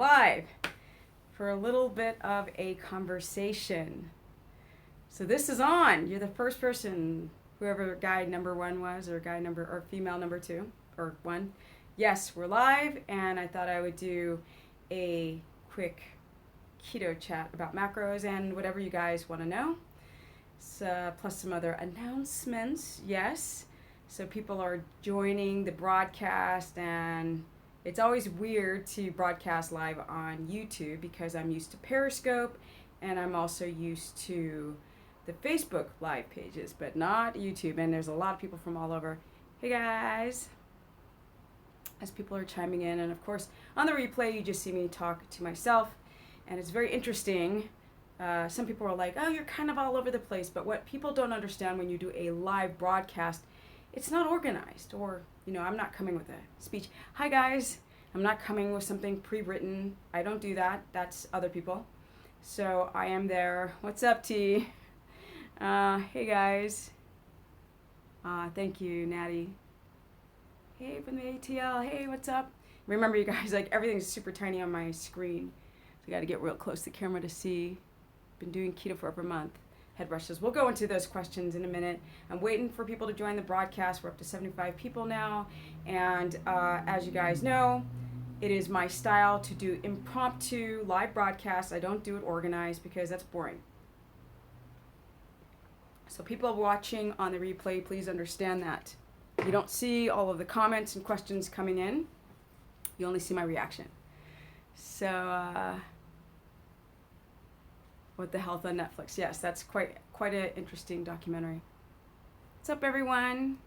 live for a little bit of a conversation. So this is on. You're the first person, whoever guy number one was, or guy number, or female number two, or one. Yes, we're live, and I thought I would do a quick keto chat about macros and whatever you guys want to know. So, plus some other announcements, yes. So people are joining the broadcast, and it's always weird to broadcast live on YouTube because I'm used to Periscope, and I'm also used to the Facebook live pages, but not YouTube. And there's a lot of people from all over. Hey guys, as people are chiming in, and of course on the replay you just see me talk to myself, and it's very interesting. Some people are like, oh, you're kind of all over the place, but what people don't understand when you do a live broadcast, it's not organized, or, you know, I'm not coming with a speech. Hi guys, I'm not coming with something pre-written. I don't do that. That's other people. So I am there. What's up, T? Hey guys. Thank you, Natty. Hey from the ATL. Hey, what's up? Remember, you guys, like, everything's super tiny on my screen. So you got to get real close to the camera to see. Been doing keto for over a month. Head rushes. We'll go into those questions in a minute. I'm waiting for people to join the broadcast. We're up to 75 people now. And as you guys know, it is my style to do impromptu live broadcasts. I don't do it organized because that's boring. So people watching on the replay, please understand that. You don't see all of the comments and questions coming in. You only see my reaction. So, What the Health on Netflix. Yes, that's quite an interesting documentary. What's up, everyone?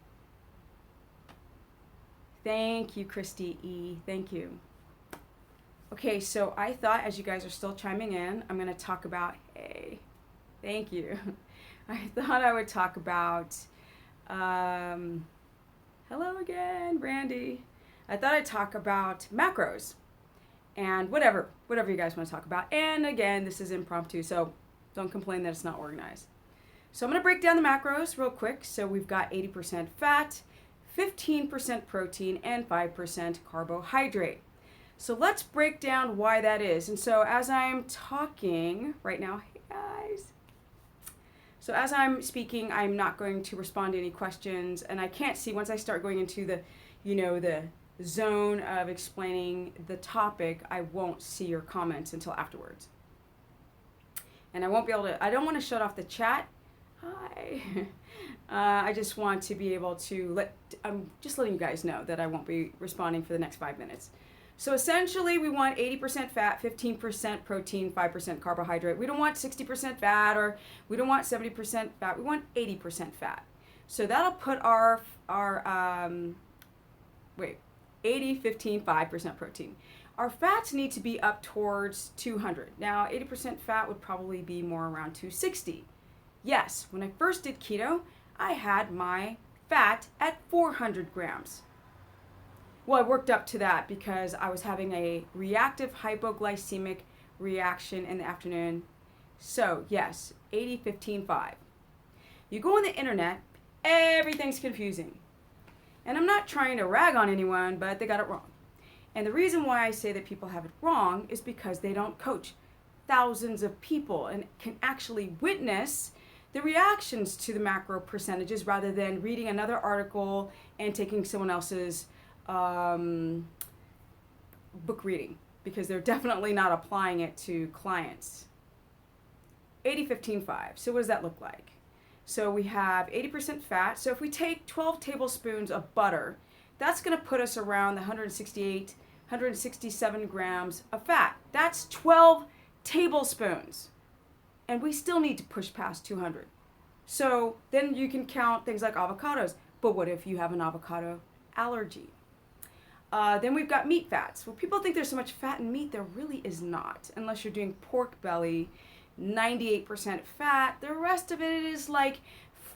Thank you, Christy E. Thank you. Okay, so I thought, as you guys are still chiming in, I'm going to talk about, hey, thank you. I thought I would talk about, hello again, Brandy. I thought I'd talk about macros. And whatever you guys want to talk about. And again, this is impromptu, so don't complain that it's not organized. So I'm going to break down the macros real quick. So we've got 80% fat, 15% protein, and 5% carbohydrate. So let's break down why that is. And so as I'm talking right now, hey guys. So as I'm speaking, I'm not going to respond to any questions, and I can't see once I start going into the, the zone of explaining the topic, I won't see your comments until afterwards. And I won't be able to, I don't want to shut off the chat. Hi. I just want to be able to I'm just letting you guys know that I won't be responding for the next 5 minutes. So essentially we want 80% fat, 15% protein, 5% carbohydrate. We don't want 60% fat, or we don't want 70% fat. We want 80% fat. So that'll put our 80, 15, 5% protein. Our fats need to be up towards 200. Now, 80% fat would probably be more around 260. Yes, when I first did keto, I had my fat at 400 grams. Well, I worked up to that because I was having a reactive hypoglycemic reaction in the afternoon. So, yes, 80, 15, 5. You go on the internet, everything's confusing. And I'm not trying to rag on anyone, but they got it wrong. And the reason why I say that people have it wrong is because they don't coach thousands of people and can actually witness the reactions to the macro percentages rather than reading another article and taking someone else's book reading, because they're definitely not applying it to clients. 80, 15, 5. So what does that look like? So we have 80% fat. So if we take 12 tablespoons of butter, that's going to put us around the 168, 167 grams of fat. That's 12 tablespoons. And we still need to push past 200. So then you can count things like avocados. But what if you have an avocado allergy? Then we've got meat fats. Well, people think there's so much fat in meat. There really is not, unless you're doing pork belly. 98% fat. The rest of it is like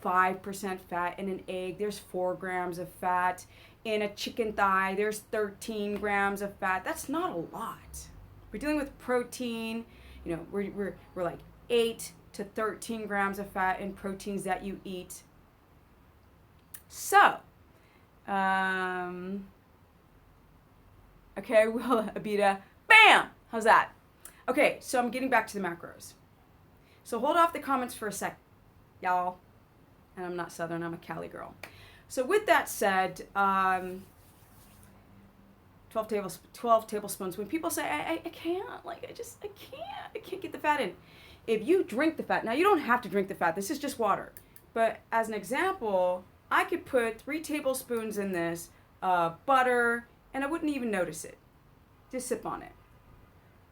5% fat in an egg. There's 4 grams of fat in a chicken thigh. There's 13 grams of fat. That's not a lot. We're dealing with protein. We're like 8 to 13 grams of fat in proteins that you eat. So, okay, well, Abita, bam! How's that? Okay, so I'm getting back to the macros. So hold off the comments for a sec, y'all. And I'm not Southern, I'm a Cali girl. So with that said, 12 tablespoons. When people say, I can't, like, I can't get the fat in. If you drink the fat, now you don't have to drink the fat, this is just water. But as an example, I could put 3 tablespoons in this, butter, and I wouldn't even notice it. Just sip on it.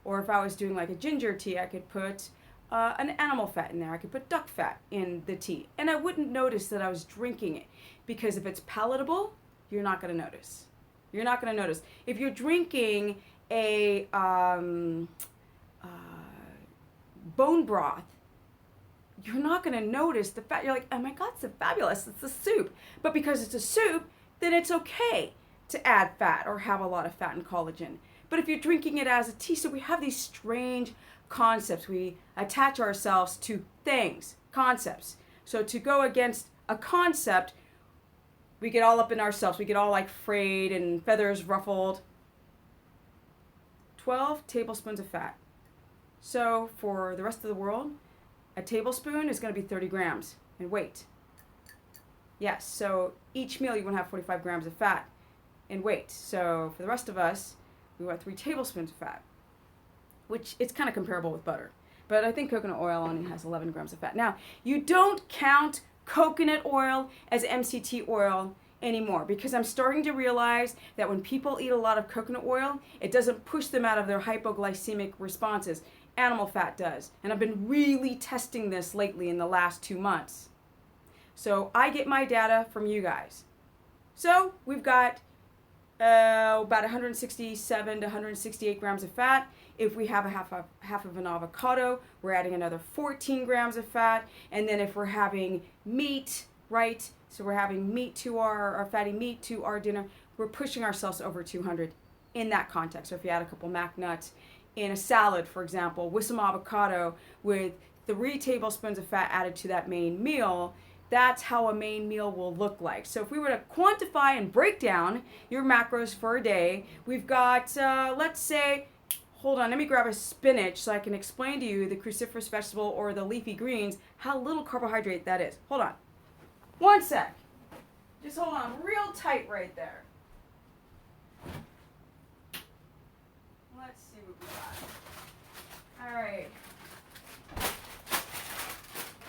Or if I was doing like a ginger tea, I could put an animal fat in there. I could put duck fat in the tea. And I wouldn't notice that I was drinking it. Because if it's palatable, you're not going to notice. You're not going to notice. If you're drinking a bone broth, you're not going to notice the fat. You're like, oh my God, it's so fabulous. It's a soup. But because it's a soup, then it's okay to add fat or have a lot of fat and collagen. But if you're drinking it as a tea, so we have these strange concepts. We attach ourselves to things, concepts. So to go against a concept, we get all up in ourselves. We get all like frayed and feathers ruffled. 12 tablespoons of fat. So for the rest of the world, a tablespoon is going to be 30 grams in weight. Yes, so each meal you want to have 45 grams of fat in weight. So for the rest of us, we want 3 tablespoons of fat, which it's kind of comparable with butter. But I think coconut oil only has 11 grams of fat. Now, you don't count coconut oil as MCT oil anymore because I'm starting to realize that when people eat a lot of coconut oil, it doesn't push them out of their hypoglycemic responses. Animal fat does. And I've been really testing this lately in the last 2 months. So I get my data from you guys. So we've got about 167 to 168 grams of fat. If we have a half of an avocado, we're adding another 14 grams of fat. And then if we're having meat, right? So we're having meat to our fatty meat to our dinner, we're pushing ourselves over 200 in that context. So if you add a couple mac nuts in a salad, for example, with some avocado, with 3 tablespoons of fat added to that main meal, that's how a main meal will look like. So if we were to quantify and break down your macros for a day, we've got, let's say, hold on, let me grab a spinach so I can explain to you the cruciferous vegetable or the leafy greens, how little carbohydrate that is. Hold on. One sec. Just hold on real tight right there. Let's see what we got. All right.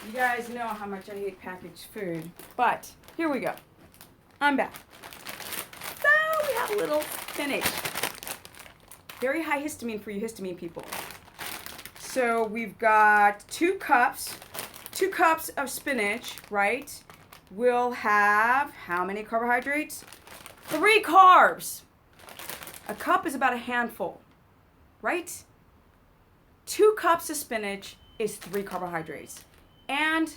You guys know how much I hate packaged food, but here we go. I'm back. So we have a little spinach. Very high histamine for you histamine people. So we've got 2 cups of spinach, right? We'll have how many carbohydrates? 3 carbs. A cup is about a handful, right? 2 cups of spinach is 3 carbohydrates. And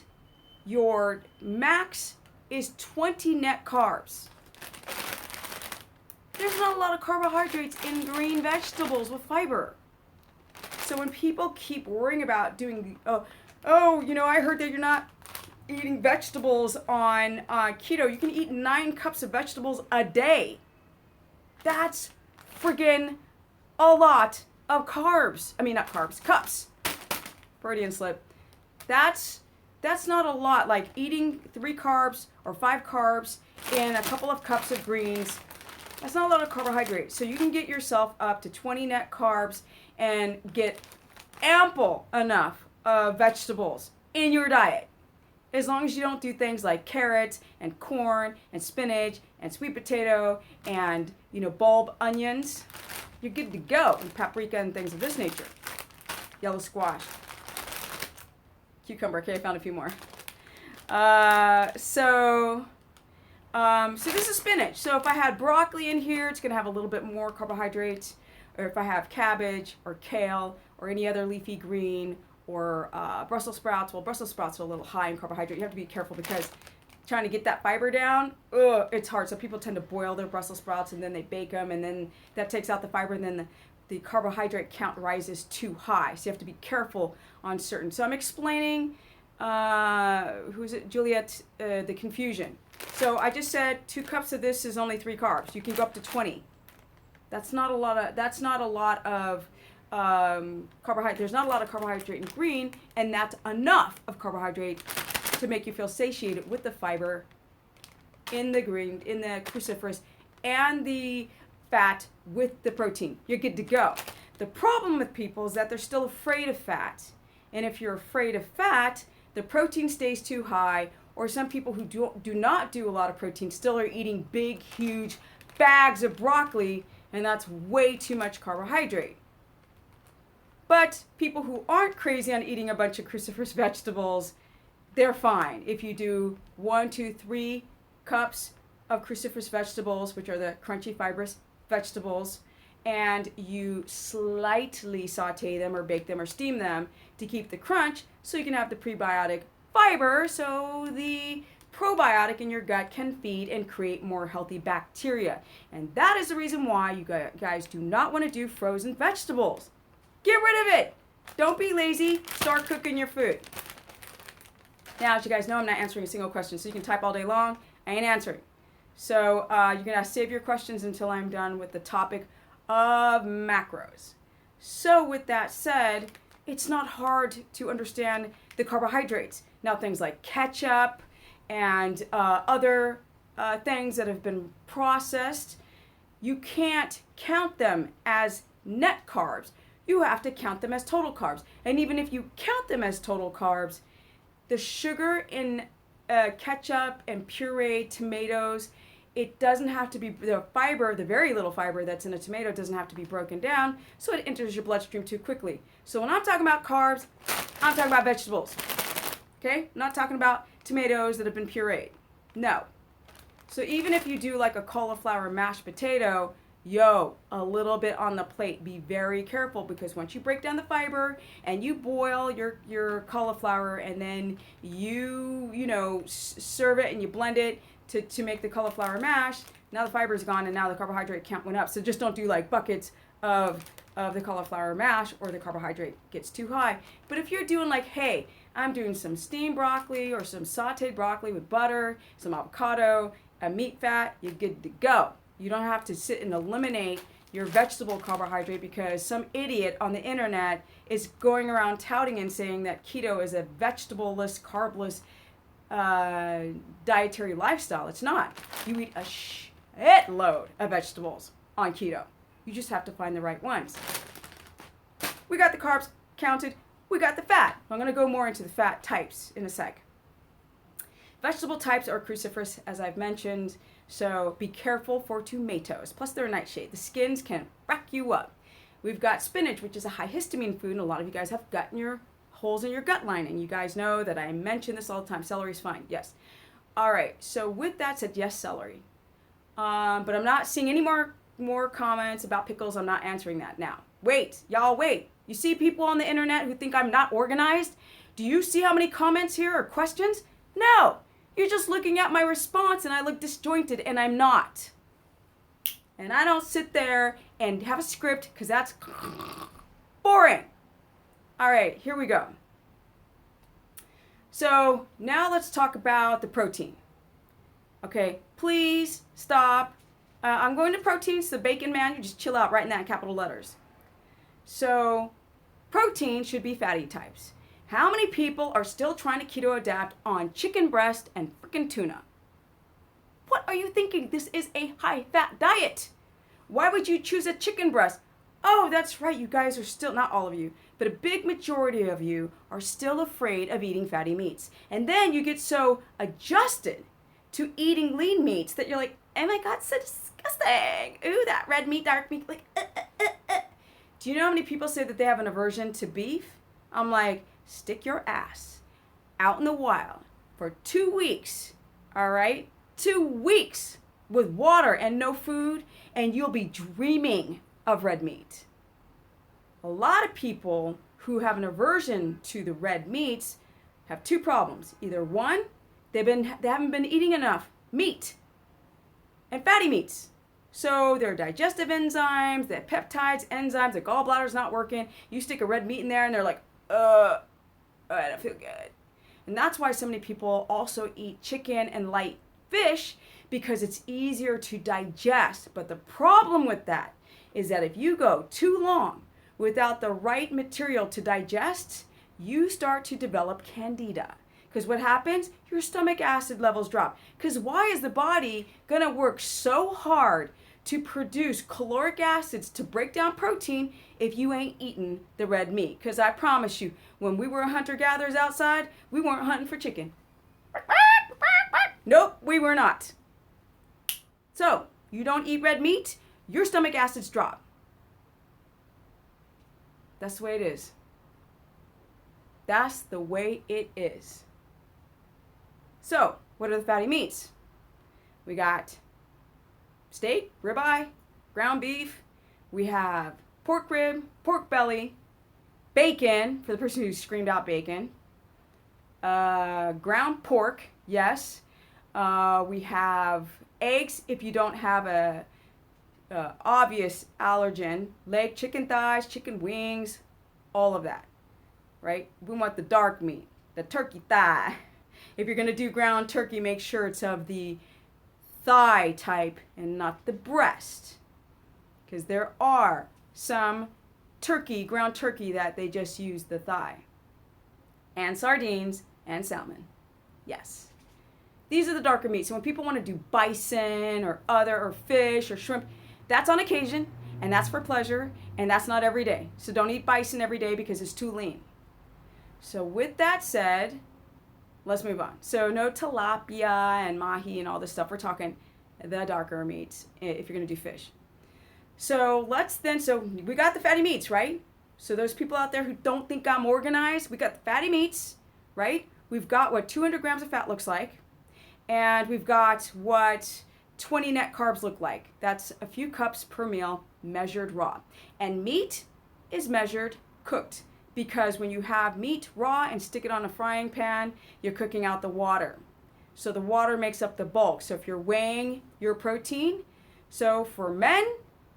your max is 20 net carbs. There's not a lot of carbohydrates in green vegetables with fiber. So when people keep worrying about doing, I heard that you're not eating vegetables on keto. You can eat 9 cups of vegetables a day. That's friggin' a lot of carbs. I mean, not carbs, cups. Freudian slip. That's not a lot. Like eating 3 carbs or 5 carbs in a couple of cups of greens, that's not a lot of carbohydrates. So you can get yourself up to 20 net carbs and get ample enough of vegetables in your diet. As long as you don't do things like carrots and corn and spinach and sweet potato and, bulb onions, you're good to go. And paprika and things of this nature. Yellow squash. Cucumber. Okay, I found a few more. So this is spinach. So if I had broccoli in here, it's going to have a little bit more carbohydrates. Or if I have cabbage or kale or any other leafy green or Brussels sprouts, well, Brussels sprouts are a little high in carbohydrate. You have to be careful because trying to get that fiber down, it's hard. So people tend to boil their Brussels sprouts and then they bake them and then that takes out the fiber and then the carbohydrate count rises too high. So you have to be careful on certain. So I'm explaining, Juliet, the confusion. So I just said 2 cups of this is only 3 carbs. You can go up to 20. That's not a lot of carbohydrate. There's not a lot of carbohydrate in green, and that's enough of carbohydrate to make you feel satiated with the fiber in the green, in the cruciferous, and the fat with the protein. You're good to go. The problem with people is that they're still afraid of fat. And if you're afraid of fat, the protein stays too high, or some people who do not do a lot of protein still are eating big, huge bags of broccoli, and that's way too much carbohydrate. But people who aren't crazy on eating a bunch of cruciferous vegetables, they're fine. If you do 1, 2, 3 cups of cruciferous vegetables, which are the crunchy fibrous vegetables, and you slightly saute them or bake them or steam them to keep the crunch so you can have the prebiotic fiber so the probiotic in your gut can feed and create more healthy bacteria. And that is the reason why you guys do not want to do frozen vegetables. Get rid of it. Don't be lazy. Start cooking your food. Now, as you guys know, I'm not answering a single question, so you can type all day long. I ain't answering. So you're going to save your questions until I'm done with the topic of macros. So with that said, it's not hard to understand the carbohydrates. Now, things like ketchup and other things that have been processed, you can't count them as net carbs. You have to count them as total carbs. And even if you count them as total carbs, the sugar in ketchup and pureed tomatoes, it doesn't have to be, the fiber, the very little fiber that's in a tomato doesn't have to be broken down, so it enters your bloodstream too quickly. So when I'm talking about carbs, I'm talking about vegetables. Okay? I'm not talking about tomatoes that have been pureed. No. So even if you do like a cauliflower mashed potato, a little bit on the plate. Be very careful, because once you break down the fiber and you boil your cauliflower and then you serve it and you blend it to make the cauliflower mash, now the fiber is gone and now the carbohydrate count went up. So just don't do like buckets of the cauliflower mash or the carbohydrate gets too high. But if you're doing like, hey, I'm doing some steamed broccoli or some sauteed broccoli with butter, some avocado, a meat fat, you're good to go. You don't have to sit and eliminate your vegetable carbohydrate because some idiot on the internet is going around touting and saying that keto is a vegetable-less, carb-less dietary lifestyle. It's not. You eat a shitload of vegetables on keto. You just have to find the right ones. We got the carbs counted. We got the fat. I'm going to go more into the fat types in a sec. Vegetable types are cruciferous, as I've mentioned. So be careful for tomatoes. Plus they're a nightshade. The skins can wreck you up. We've got spinach, which is a high histamine food, and a lot of you guys have holes in your gut lining. You guys know that I mention this all the time. Celery's fine. Yes. All right. So with that said, yes, celery. But I'm not seeing any more comments about pickles. I'm not answering that now. Wait, y'all, wait. You see people on the internet who think I'm not organized? Do you see how many comments here or questions? No. You're just looking at my response and I look disjointed, and I'm not. And I don't sit there and have a script because that's boring. All right, here we go. So now let's talk about the protein. Okay, please stop. I'm going to proteins, the bacon man, you just chill out, writing that in capital letters. So protein should be fatty types. How many people are still trying to keto adapt on chicken breast and freaking tuna? What are you thinking? This is a high-fat diet. Why would you choose a chicken breast? Oh, that's right. You guys are still, not all of you, but a big majority of you are still afraid of eating fatty meats. And then you get so adjusted to eating lean meats that you're like, oh my God, so disgusting. Ooh, that red meat, dark meat. Like, Do you know how many people say that they have an aversion to beef? I'm like, stick your ass out in the wild for 2 weeks, all right? 2 weeks with water and no food, and you'll be dreaming of red meat. A lot of people who have an aversion to the red meats have 2 problems. Either one, they haven't been eating enough meat and fatty meats. So their digestive enzymes, their peptides, enzymes, the gallbladder's not working. You stick a red meat in there and they're like, I don't feel good. And that's why so many people also eat chicken and light fish, because it's easier to digest. But the problem with that is that if you go too long without the right material to digest, you start to develop candida. Because what happens? Your stomach acid levels drop. Because why is the body going to work so hard to produce caloric acids to break down protein if you ain't eating the red meat? Because I promise you, when we were hunter-gatherers outside, we weren't hunting for chicken. Nope, we were not. So, you don't eat red meat, your stomach acids drop. That's the way it is. That's the way it is. So, what are the fatty meats? We got steak, ribeye, ground beef. We have pork rib, pork belly, bacon, for the person who screamed out bacon. Ground pork, yes. We have eggs if you don't have a obvious allergen. Leg, chicken thighs, chicken wings, all of that, right? We want the dark meat, the turkey thigh. If you're going to do ground turkey, make sure it's of the thigh type and not the breast. Because there are some turkey, ground turkey, that they just use the thigh. And sardines and salmon. Yes. These are the darker meats. So when people want to do bison or fish or shrimp, that's on occasion and that's for pleasure and that's not every day. So don't eat bison every day because it's too lean. So with that said, let's move on. So no tilapia and mahi and all this stuff. We're talking the darker meats if you're going to do fish. So we got the fatty meats, right? So those people out there who don't think I'm organized, we got the fatty meats, right? We've got what 200 grams of fat looks like. And we've got what 20 net carbs look like. That's a few cups per meal measured raw. And meat is measured cooked. Because when you have meat raw and stick it on a frying pan, you're cooking out the water. So the water makes up the bulk. So if you're weighing your protein, so for men,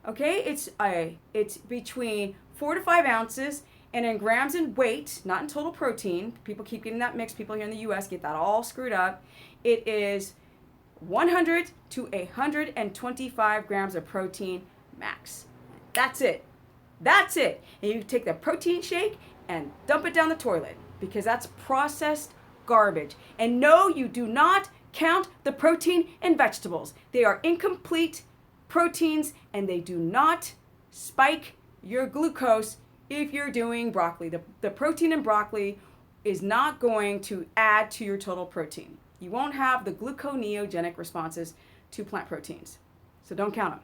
okay, it's between 4 to 5 ounces, and in grams in weight, not in total protein. People keep getting that mixed. People here in the U.S. get that all screwed up. It is 100 to 125 grams of protein max. That's it. That's it. And you take the protein shake and dump it down the toilet because that's processed garbage. And no, you do not count the protein in vegetables. They are incomplete proteins and they do not spike your glucose if you're doing broccoli. The protein in broccoli is not going to add to your total protein. You won't have the gluconeogenic responses to plant proteins. So don't count them.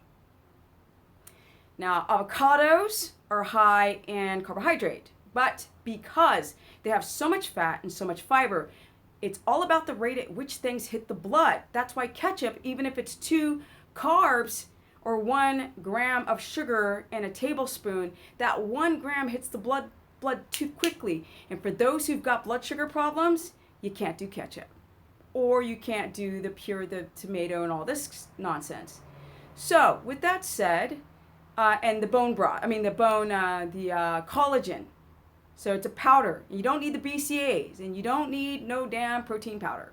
Now, avocados are high in carbohydrate, but because they have so much fat and so much fiber, it's all about the rate at which things hit the blood. That's why ketchup, even if it's 2 carbs or 1 gram of sugar in a tablespoon, that 1 gram hits the blood too quickly. And for those who've got blood sugar problems, you can't do ketchup. Or you can't do the tomato and all this nonsense. So, with that said, and the bone broth, the collagen. So it's a powder. You don't need the BCAAs, and you don't need no damn protein powder.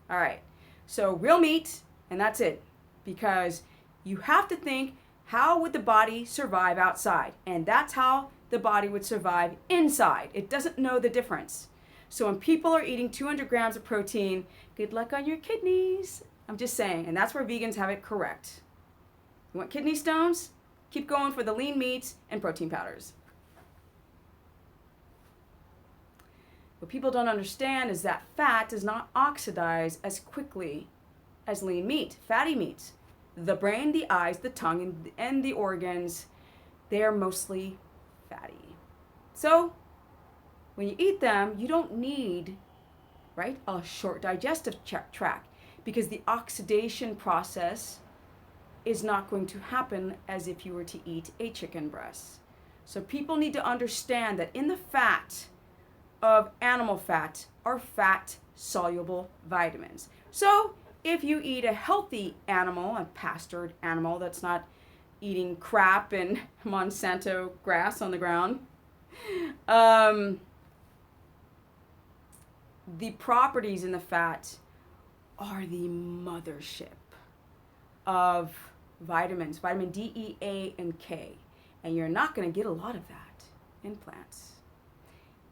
All right. So real meat, and that's it. Because you have to think, how would the body survive outside? And that's how the body would survive inside. It doesn't know the difference. So when people are eating 200 grams of protein, good luck on your kidneys. I'm just saying, and that's where vegans have it correct. You want kidney stones? Keep going for the lean meats and protein powders. What people don't understand is that fat does not oxidize as quickly as lean meat, fatty meats. The brain, the eyes, the tongue, and the organs, they are mostly fatty. So when you eat them, you don't need, right, a short digestive tract because the oxidation process is not going to happen as if you were to eat a chicken breast. So people need to understand that in the fat of animal fat are fat-soluble vitamins. So if you eat a healthy animal, a pastured animal that's not eating crap and Monsanto grass on the ground, the properties in the fat are the mothership of vitamins, vitamin D, E, A, and K. And you're not going to get a lot of that in plants.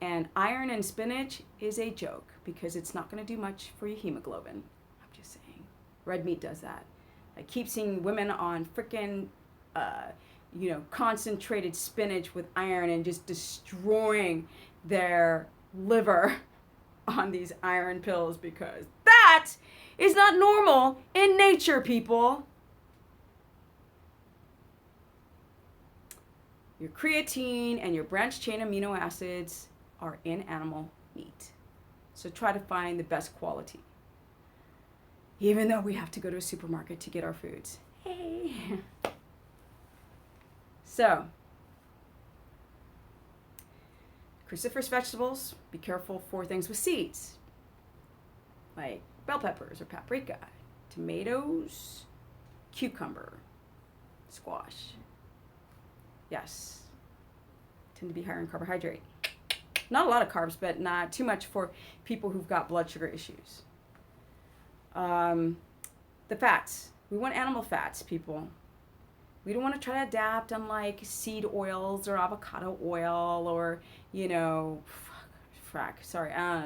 And iron in spinach is a joke because it's not going to do much for your hemoglobin. I'm just saying. Red meat does that. I keep seeing women on frickin' concentrated spinach with iron and just destroying their liver on these iron pills because that is not normal in nature, people. Your creatine and your branched chain amino acids are in animal meat. So try to find the best quality. Even though we have to go to a supermarket to get our foods. Hey. So, cruciferous vegetables, be careful for things with seeds. Like bell peppers or paprika, tomatoes, cucumber, squash. Yes, tend to be higher in carbohydrate. Not a lot of carbs, but not too much for people who've got blood sugar issues. The fats. We want animal fats, people. We don't want to try to adapt on like seed oils or avocado oil or,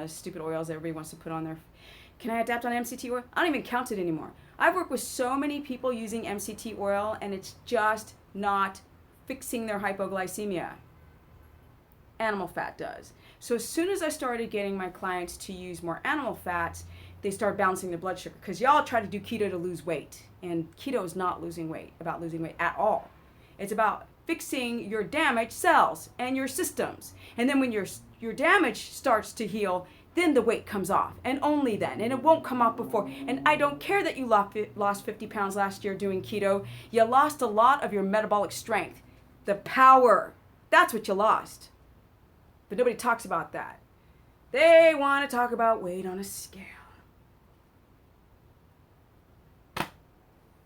stupid oils everybody wants to put on their. Can I adapt on MCT oil? I don't even count it anymore. I've worked with so many people using MCT oil and it's just not fixing their hypoglycemia. Animal fat does. So as soon as I started getting my clients to use more animal fats, they start balancing their blood sugar. Because y'all try to do keto to lose weight. And keto is not about losing weight at all. It's about fixing your damaged cells and your systems. And then when your damage starts to heal, then the weight comes off. And only then. And it won't come off before. And I don't care that you lost 50 pounds last year doing keto. You lost a lot of your metabolic strength. The power. That's what you lost. But nobody talks about that. They want to talk about weight on a scale.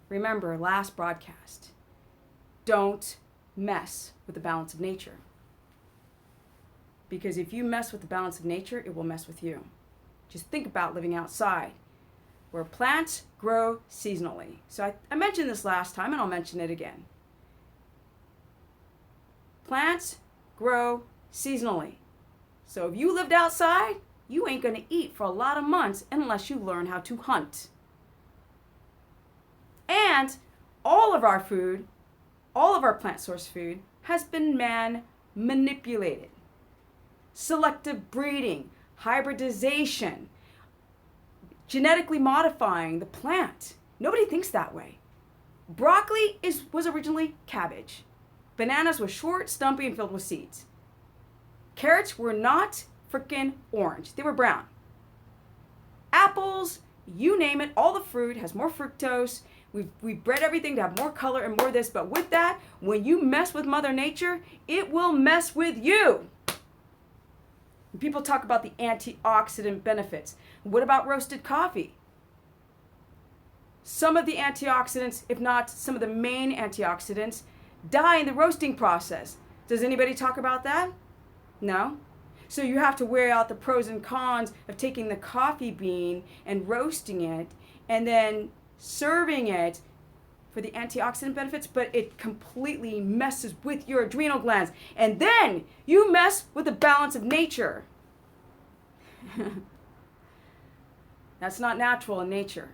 Remember, last broadcast, don't mess with the balance of nature. Because if you mess with the balance of nature, it will mess with you. Just think about living outside, where plants grow seasonally. So I mentioned this last time, and I'll mention it again. Plants grow seasonally. So if you lived outside, you ain't going to eat for a lot of months unless you learn how to hunt. And all of our food, all of our plant source food, has been man manipulated. Selective breeding, hybridization, genetically modifying the plant. Nobody thinks that way. Broccoli was originally cabbage. Bananas were short, stumpy, and filled with seeds. Carrots were not frickin' orange. They were brown. Apples, you name it, all the fruit has more fructose. We've bred everything to have more color and more this, but with that, when you mess with Mother Nature, it will mess with you. People talk about the antioxidant benefits. What about roasted coffee? Some of the antioxidants, if not some of the main antioxidants, die in the roasting process. Does anybody talk about that? No? So you have to weigh out the pros and cons of taking the coffee bean and roasting it and then serving it for the antioxidant benefits, but it completely messes with your adrenal glands. And then you mess with the balance of nature. That's not natural in nature.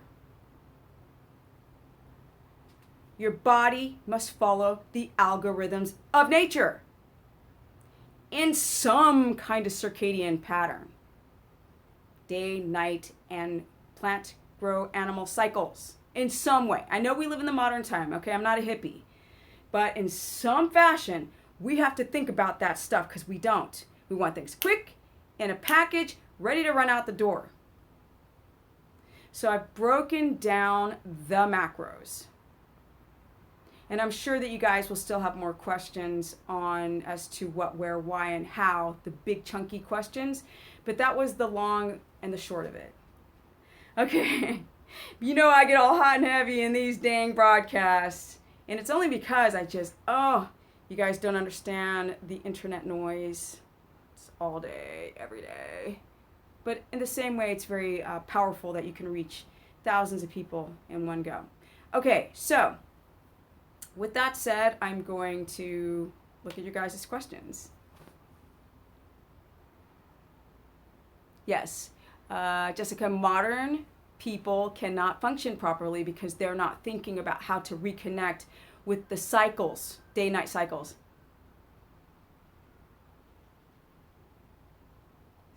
Your body must follow the algorithms of nature in some kind of circadian pattern. Day, night, and plant, grow, animal cycles. In some way. I know we live in the modern time, okay? I'm not a hippie. But in some fashion, we have to think about that stuff because we don't. We want things quick, in a package, ready to run out the door. So I've broken down the macros. And I'm sure that you guys will still have more questions on as to what, where, why, and how, the big chunky questions. But that was the long and the short of it. Okay. You know I get all hot and heavy in these dang broadcasts. And it's only because you guys don't understand the internet noise. It's all day, every day. But in the same way, it's very powerful that you can reach thousands of people in one go. Okay, so With that said, I'm going to look at your guys' questions. Yes, Jessica, modern people cannot function properly because they're not thinking about how to reconnect with the cycles, day-night cycles.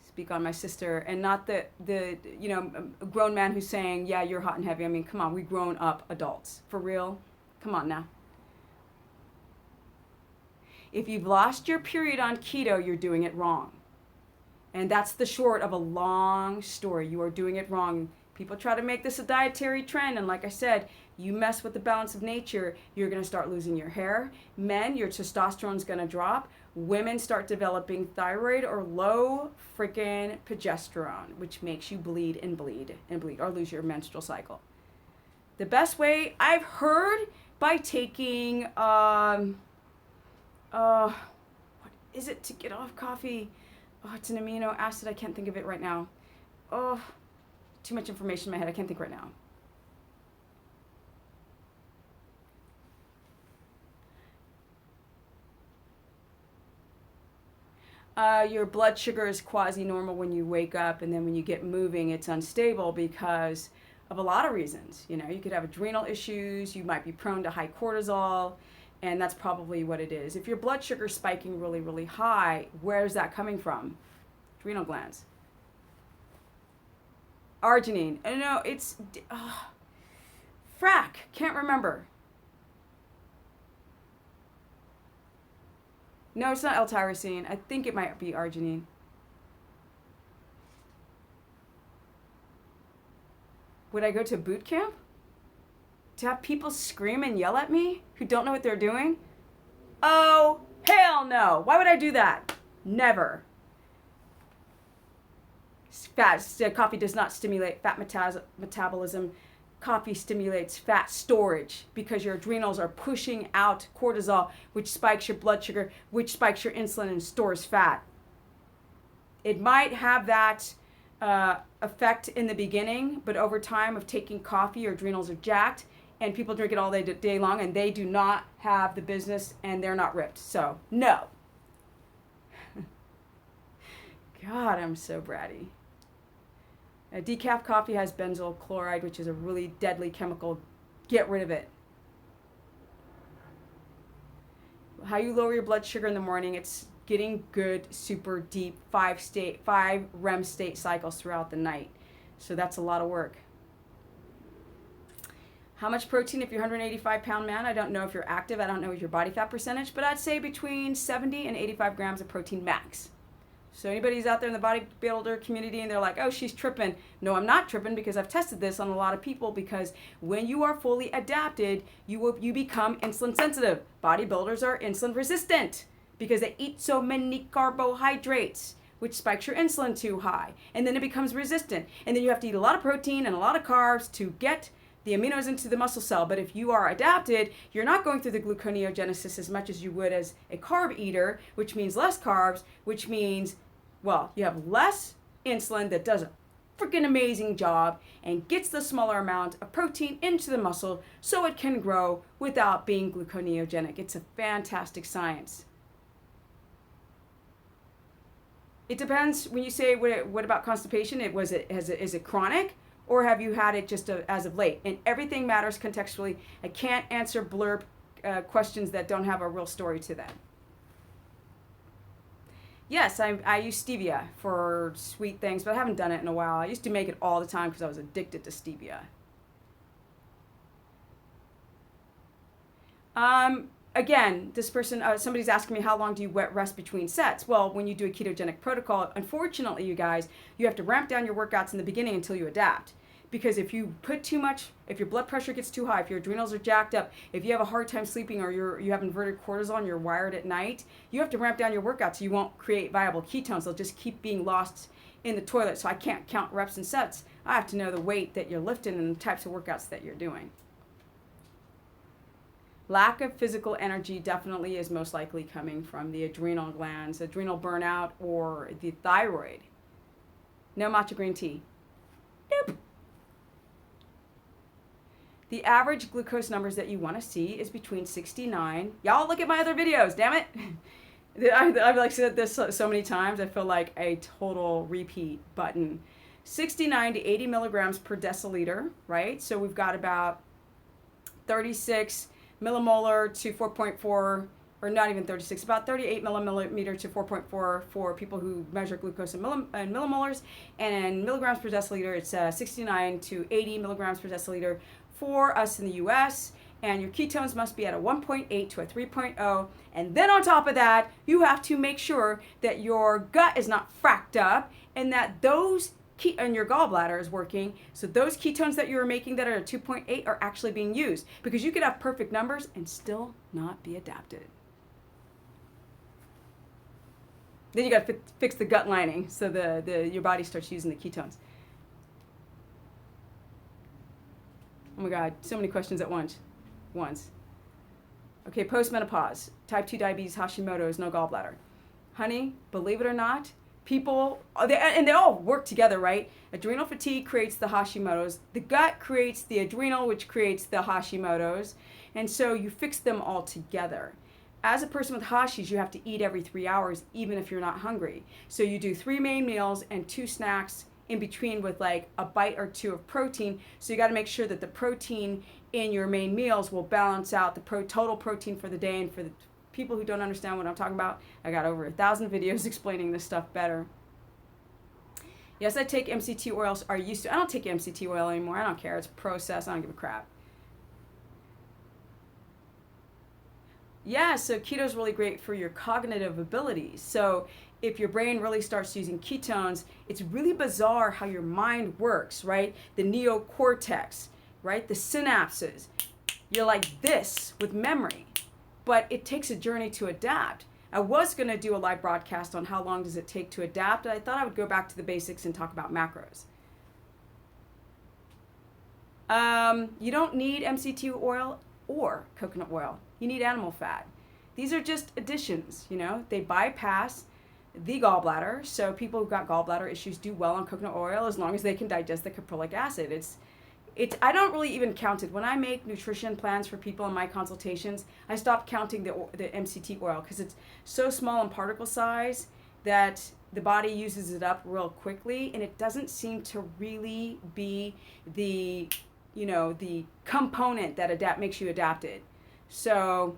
Speak on my sister, and not the a grown man who's saying, yeah, you're hot and heavy. I mean, come on, we grown up adults. For real? Come on now. If you've lost your period on keto, you're doing it wrong. And that's the short of a long story. You are doing it wrong. People try to make this a dietary trend, and like I said, you mess with the balance of nature, you're going to start losing your hair. Men, your testosterone's going to drop. Women start developing thyroid or low freaking progesterone, which makes you bleed and bleed and bleed, or lose your menstrual cycle. The best way I've heard, by taking what is it to get off coffee? Oh, it's an amino acid. I can't think of it right now. Oh, too much information in my head. I can't think right now. Your blood sugar is quasi-normal when you wake up, and then when you get moving, it's unstable because of a lot of reasons. You know, you could have adrenal issues. You might be prone to high cortisol, and that's probably what it is. If your blood sugar is spiking really, really high, where's that coming from? Adrenal glands. Arginine. No, it's frack. Can't remember. No, it's not L-tyrosine. I think it might be arginine. Would I go to boot camp? To have people scream and yell at me who don't know what they're doing? Oh, hell no. Why would I do that? Never. Coffee does not stimulate fat metabolism. Coffee stimulates fat storage because your adrenals are pushing out cortisol, which spikes your blood sugar, which spikes your insulin and stores fat. It might have that effect in the beginning, but over time of taking coffee, your adrenals are jacked, and people drink it all day long, and they do not have the business, and they're not ripped. So, no. God, I'm so bratty. Decaf coffee has benzoyl chloride, which is a really deadly chemical. Get rid of it. How you lower your blood sugar in the morning, it's getting good, super deep, 5 REM state cycles throughout the night. So that's a lot of work. How much protein if you're a 185-pound man? I don't know if you're active. I don't know your body fat percentage, but I'd say between 70 and 85 grams of protein max. So anybody who's out there in the bodybuilder community and they're like, oh, she's tripping. No, I'm not tripping, because I've tested this on a lot of people, because when you are fully adapted, you become insulin sensitive. Bodybuilders are insulin resistant because they eat so many carbohydrates, which spikes your insulin too high. And then it becomes resistant. And then you have to eat a lot of protein and a lot of carbs to get the aminos into the muscle cell. But if you are adapted, you're not going through the gluconeogenesis as much as you would as a carb eater, which means less carbs, which means, well, you have less insulin that does a freaking amazing job and gets the smaller amount of protein into the muscle so it can grow without being gluconeogenic. It's a fantastic science. It depends. When you say what about constipation, is it chronic? Or have you had it just as of late? And everything matters contextually. I can't answer blurb questions that don't have a real story to them. Yes, I use stevia for sweet things, but I haven't done it in a while. I used to make it all the time because I was addicted to stevia. Again, this person, somebody's asking me, how long do you wet rest between sets? Well, when you do a ketogenic protocol, unfortunately, you guys, you have to ramp down your workouts in the beginning until you adapt. Because if you put too much, if your blood pressure gets too high, if your adrenals are jacked up, if you have a hard time sleeping, or you have inverted cortisol and you're wired at night, you have to ramp down your workouts so you won't create viable ketones. They'll just keep being lost in the toilet. So I can't count reps and sets. I have to know the weight that you're lifting and the types of workouts that you're doing. Lack of physical energy definitely is most likely coming from the adrenal glands, adrenal burnout, or the thyroid. No matcha green tea. Nope. The average glucose numbers that you want to see is between 69. Y'all look at my other videos, damn it. I've like said this so many times, I feel like a total repeat button. 69 to 80 milligrams per deciliter, right? So we've got about 36 millimolar to 4.4, or not even 36, about 38 milliliter to 4.4 for people who measure glucose in millimolars, and in milligrams per deciliter, it's 69 to 80 milligrams per deciliter for us in the US. And your ketones must be at a 1.8 to a 3.0. And then on top of that, you have to make sure that your gut is not fracked up and that those and your gallbladder is working. So those ketones that you were making that are at 2.8 are actually being used, because you could have perfect numbers and still not be adapted. Then you got to fix the gut lining so your body starts using the ketones. Oh my God, so many questions at once. Okay, postmenopause, type 2 diabetes, Hashimoto's, no gallbladder. Honey, believe it or not, people, and they all work together, right? Adrenal fatigue creates the Hashimoto's. The gut creates the adrenal, which creates the Hashimoto's. And so you fix them all together. As a person with Hashis, you have to eat every 3 hours, even if you're not hungry. So you do 3 main meals and 2 snacks in between with like a bite or 2 of protein. So you got to make sure that the protein in your main meals will balance out the total protein for the day. And for the people who don't understand what I'm talking about, I got over 1,000 videos explaining this stuff better. Yes, I take MCT oils. I used to. I don't take MCT oil anymore. I don't care. It's processed. I don't give a crap. Yeah, so keto is really great for your cognitive abilities. So if your brain really starts using ketones, it's really bizarre how your mind works, right? The neocortex, right? The synapses. You're like this with memory, but it takes a journey to adapt. I was going to do a live broadcast on how long does it take to adapt. I thought I would go back to the basics and talk about macros. You don't need MCT oil or coconut oil. You need animal fat. These are just additions, you know. They bypass the gallbladder. So people who've got gallbladder issues do well on coconut oil as long as they can digest the caprylic acid. I don't really even count it. When I make nutrition plans for people in my consultations, I stop counting the MCT oil because it's so small in particle size that the body uses it up real quickly, and it doesn't seem to really be the component that makes you adapted. So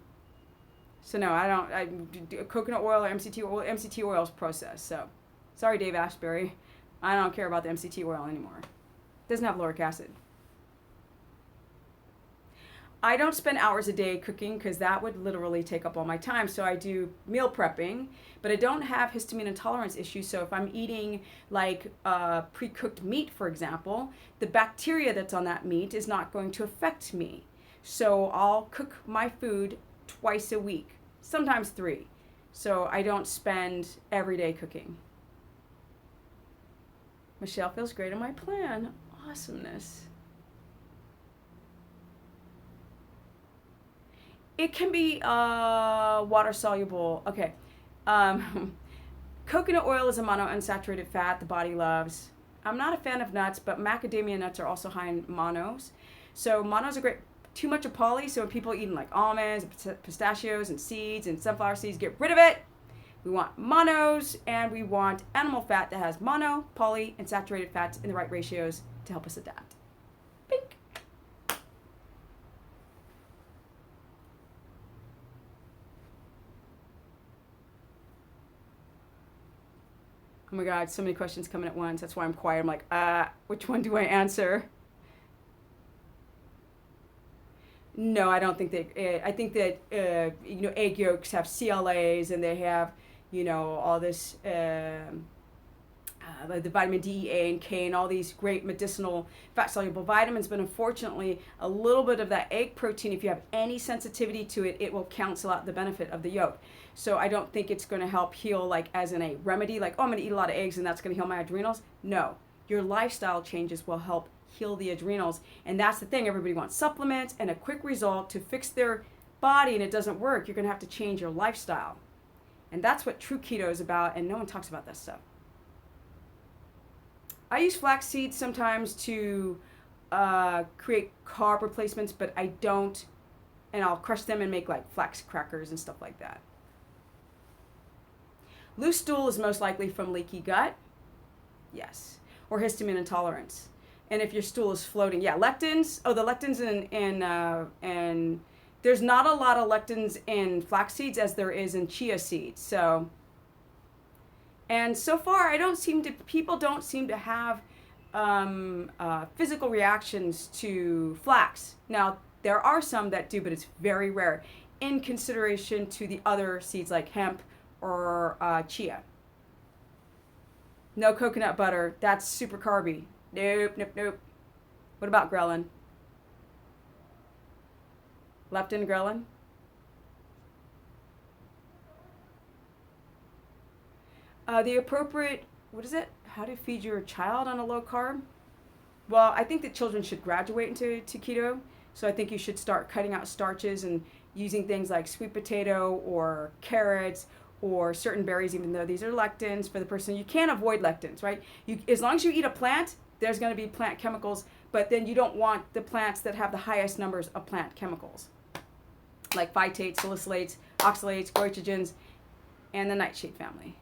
no, I do coconut oil or MCT oil. MCT oil is processed. So sorry, Dave Ashbury, I don't care about the MCT oil anymore. It doesn't have lauric acid. I don't spend hours a day cooking because that would literally take up all my time. So I do meal prepping, but I don't have histamine intolerance issues. So if I'm eating like pre-cooked meat, for example, the bacteria that's on that meat is not going to affect me. So I'll cook my food twice a week, sometimes 3. So I don't spend every day cooking. Michelle feels great on my plan. Awesomeness. It can be water soluble. Okay. Coconut oil is a monounsaturated fat the body loves. I'm not a fan of nuts, but macadamia nuts are also high in monos. So monos are great. Too much of poly, so when people are eating like almonds, pistachios, and seeds, and sunflower seeds, get rid of it. We want monos, and we want animal fat that has mono, poly, and saturated fats in the right ratios to help us adapt. Pink. Oh my God, so many questions coming at once. That's why I'm quiet. I'm like, which one do I answer? No, I don't think that. I think that egg yolks have CLAs, and they have all this like the vitamin D, A, and K, and all these great medicinal fat soluble vitamins. But unfortunately, a little bit of that egg protein, if you have any sensitivity to it, it will cancel out the benefit of the yolk. So I don't think it's going to help heal like as in a remedy, like, oh, I'm going to eat a lot of eggs and that's going to heal my adrenals. No, your lifestyle changes will help heal the adrenals. And that's the thing, everybody wants supplements and a quick result to fix their body, and it doesn't work. You're going to have to change your lifestyle. And that's what true keto is about, and no one talks about that stuff. I use flax seeds sometimes to create carb replacements, but I don't, and I'll crush them and make like flax crackers and stuff like that. Loose stool is most likely from leaky gut, yes, or histamine intolerance. And if your stool is floating, yeah, lectins. Oh, the lectins and there's not a lot of lectins in flax seeds as there is in chia seeds. So, and so far, people don't seem to have physical reactions to flax. Now, there are some that do, but it's very rare in consideration to the other seeds like hemp or chia. No coconut butter. That's super carby. Nope, nope, nope. What about ghrelin? Leptin, ghrelin? The appropriate, what is it? How to feed your child on a low carb? Well, I think that children should graduate into keto. So I think you should start cutting out starches and using things like sweet potato or carrots or certain berries, even though these are lectins for the person. You can't avoid lectins, right? As long as you eat a plant, there's going to be plant chemicals, but then you don't want the plants that have the highest numbers of plant chemicals, like phytates, salicylates, oxalates, goitrogens, and the nightshade family.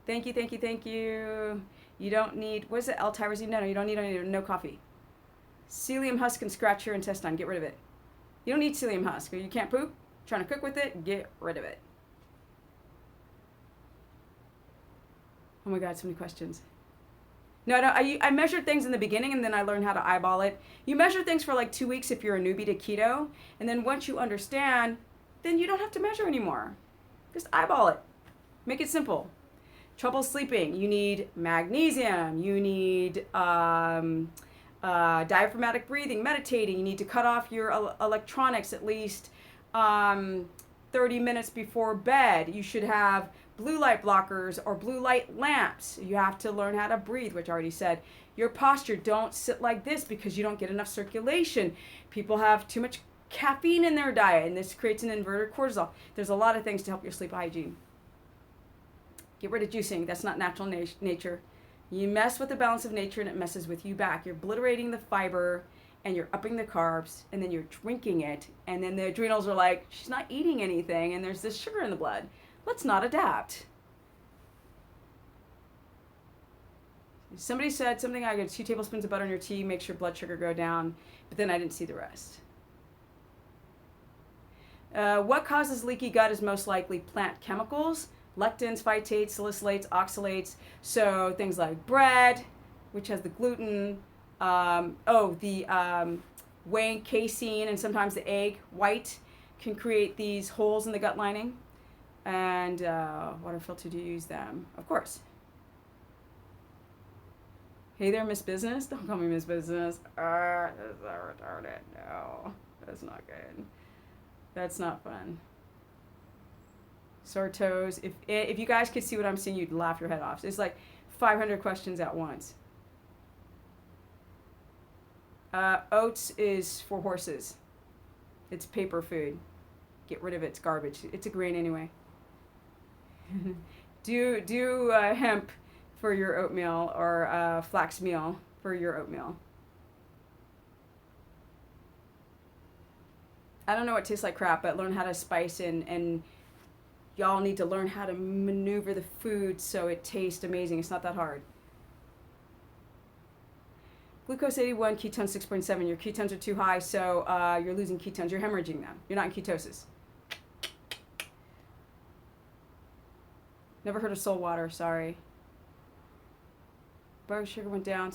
Thank you, thank you, thank you. You don't need, what is it, L-tyrosine? No, you don't need any, no coffee. Psyllium husk can scratch your intestine. Get rid of it. You don't need psyllium husk. You can't poop. Trying to cook with it. Get rid of it. Oh my God, so many questions. No, I measured things in the beginning and then I learned how to eyeball it. You measure things for like 2 weeks if you're a newbie to keto. And then once you understand, then you don't have to measure anymore. Just eyeball it. Make it simple. Trouble sleeping. You need magnesium. You need diaphragmatic breathing, meditating. You need to cut off your electronics at least 30 minutes before bed. You should have blue light blockers or blue light lamps. You have to learn how to breathe, which I already said. Your posture, don't sit like this because you don't get enough circulation. People have too much caffeine in their diet and this creates an inverted cortisol. There's a lot of things to help your sleep hygiene. Get rid of juicing. That's not natural nature. You mess with the balance of nature and it messes with you back. You're obliterating the fiber and you're upping the carbs and then you're drinking it and then the adrenals are like, she's not eating anything and there's this sugar in the blood. Let's not adapt. Somebody said something, I got 2 tablespoons of butter in your tea, makes your blood sugar go down, but then I didn't see the rest. What causes leaky gut is most likely plant chemicals. Lectins, phytates, salicylates, oxalates. So things like bread, which has the gluten, whey, casein, and sometimes the egg white can create these holes in the gut lining. And water filter, do you use them? Of course. Hey there, Miss Business. Don't call me Miss Business. That's retarded. No, that's not good. That's not fun. Sore toes. If you guys could see what I'm seeing, you'd laugh your head off. It's like 500 questions at once. Oats is for horses. It's paper food. Get rid of it. It's garbage. It's a grain anyway. do hemp for your oatmeal or flax meal for your oatmeal. I don't know what tastes like crap, but learn how to spice and y'all need to learn how to maneuver the food so it tastes amazing. It's not that hard. Glucose 81, ketones 6.7. Your ketones are too high, so you're losing ketones. You're hemorrhaging them. You're not in ketosis. Never heard of soul water, sorry. Blood sugar went down.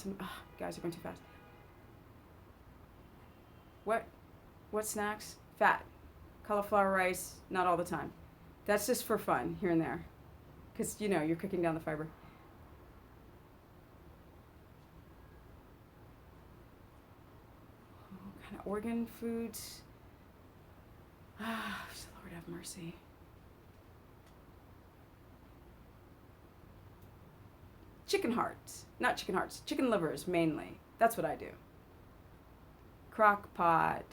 Guys are going too fast. What snacks? Fat. Cauliflower rice, not all the time. That's just for fun, here and there. Because, you're cooking down the fiber. What kind of organ foods? Lord have mercy. Chicken hearts. Not chicken hearts. Chicken livers, mainly. That's what I do. Crock pot.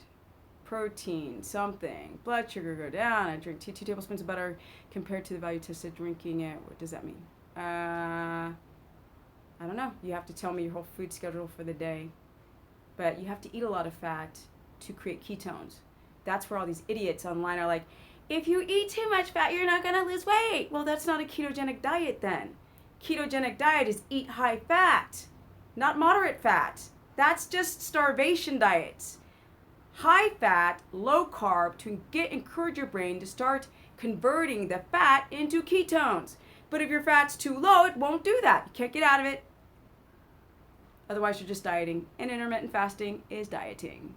Protein, something. Blood sugar go down. I drink 2 tablespoons of butter compared to the value tested drinking it. What does that mean? I I don't know. You have to tell me your whole food schedule for the day. But you have to eat a lot of fat to create ketones. That's where all these idiots online are like, if you eat too much fat, you're not going to lose weight. Well, that's not a ketogenic diet then. Ketogenic diet is eat high fat, not moderate fat. That's just starvation diets. High fat, low carb to encourage your brain to start converting the fat into ketones. But if your fat's too low, it won't do that. You can't get out of it. Otherwise, you're just dieting. And intermittent fasting is dieting.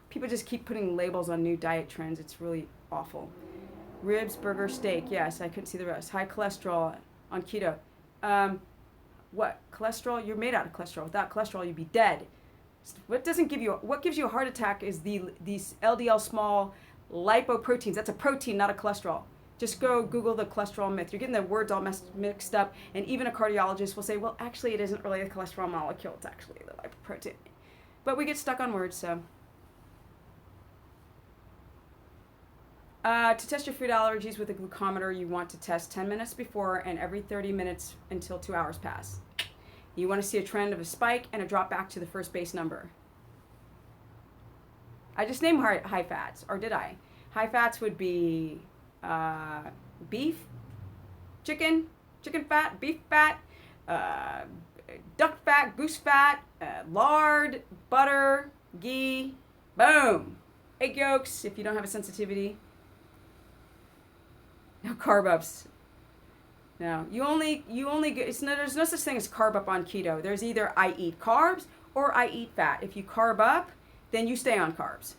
People just keep putting labels on new diet trends. It's really awful. Ribs, burger, steak. Yes, I couldn't see the rest. High cholesterol on keto. What? Cholesterol? You're made out of cholesterol. Without cholesterol, you'd be dead. What gives you a heart attack is these LDL small lipoproteins. That's a protein, not a cholesterol. Just go Google the cholesterol myth. You're getting the words all mixed up. And even a cardiologist will say, well, actually, it isn't really a cholesterol molecule. It's actually the lipoprotein. But we get stuck on words, so. To test your food allergies with a glucometer, you want to test 10 minutes before and every 30 minutes until 2 hours pass. You want to see a trend of a spike and a drop back to the first base number. I just named high fats, or did I? High fats would be beef, chicken fat, beef fat, duck fat, goose fat, lard, butter, ghee, boom. Egg yolks, if you don't have a sensitivity. No carb ups. No, there's no such thing as carb up on keto. There's either I eat carbs or I eat fat. If you carb up, then you stay on carbs.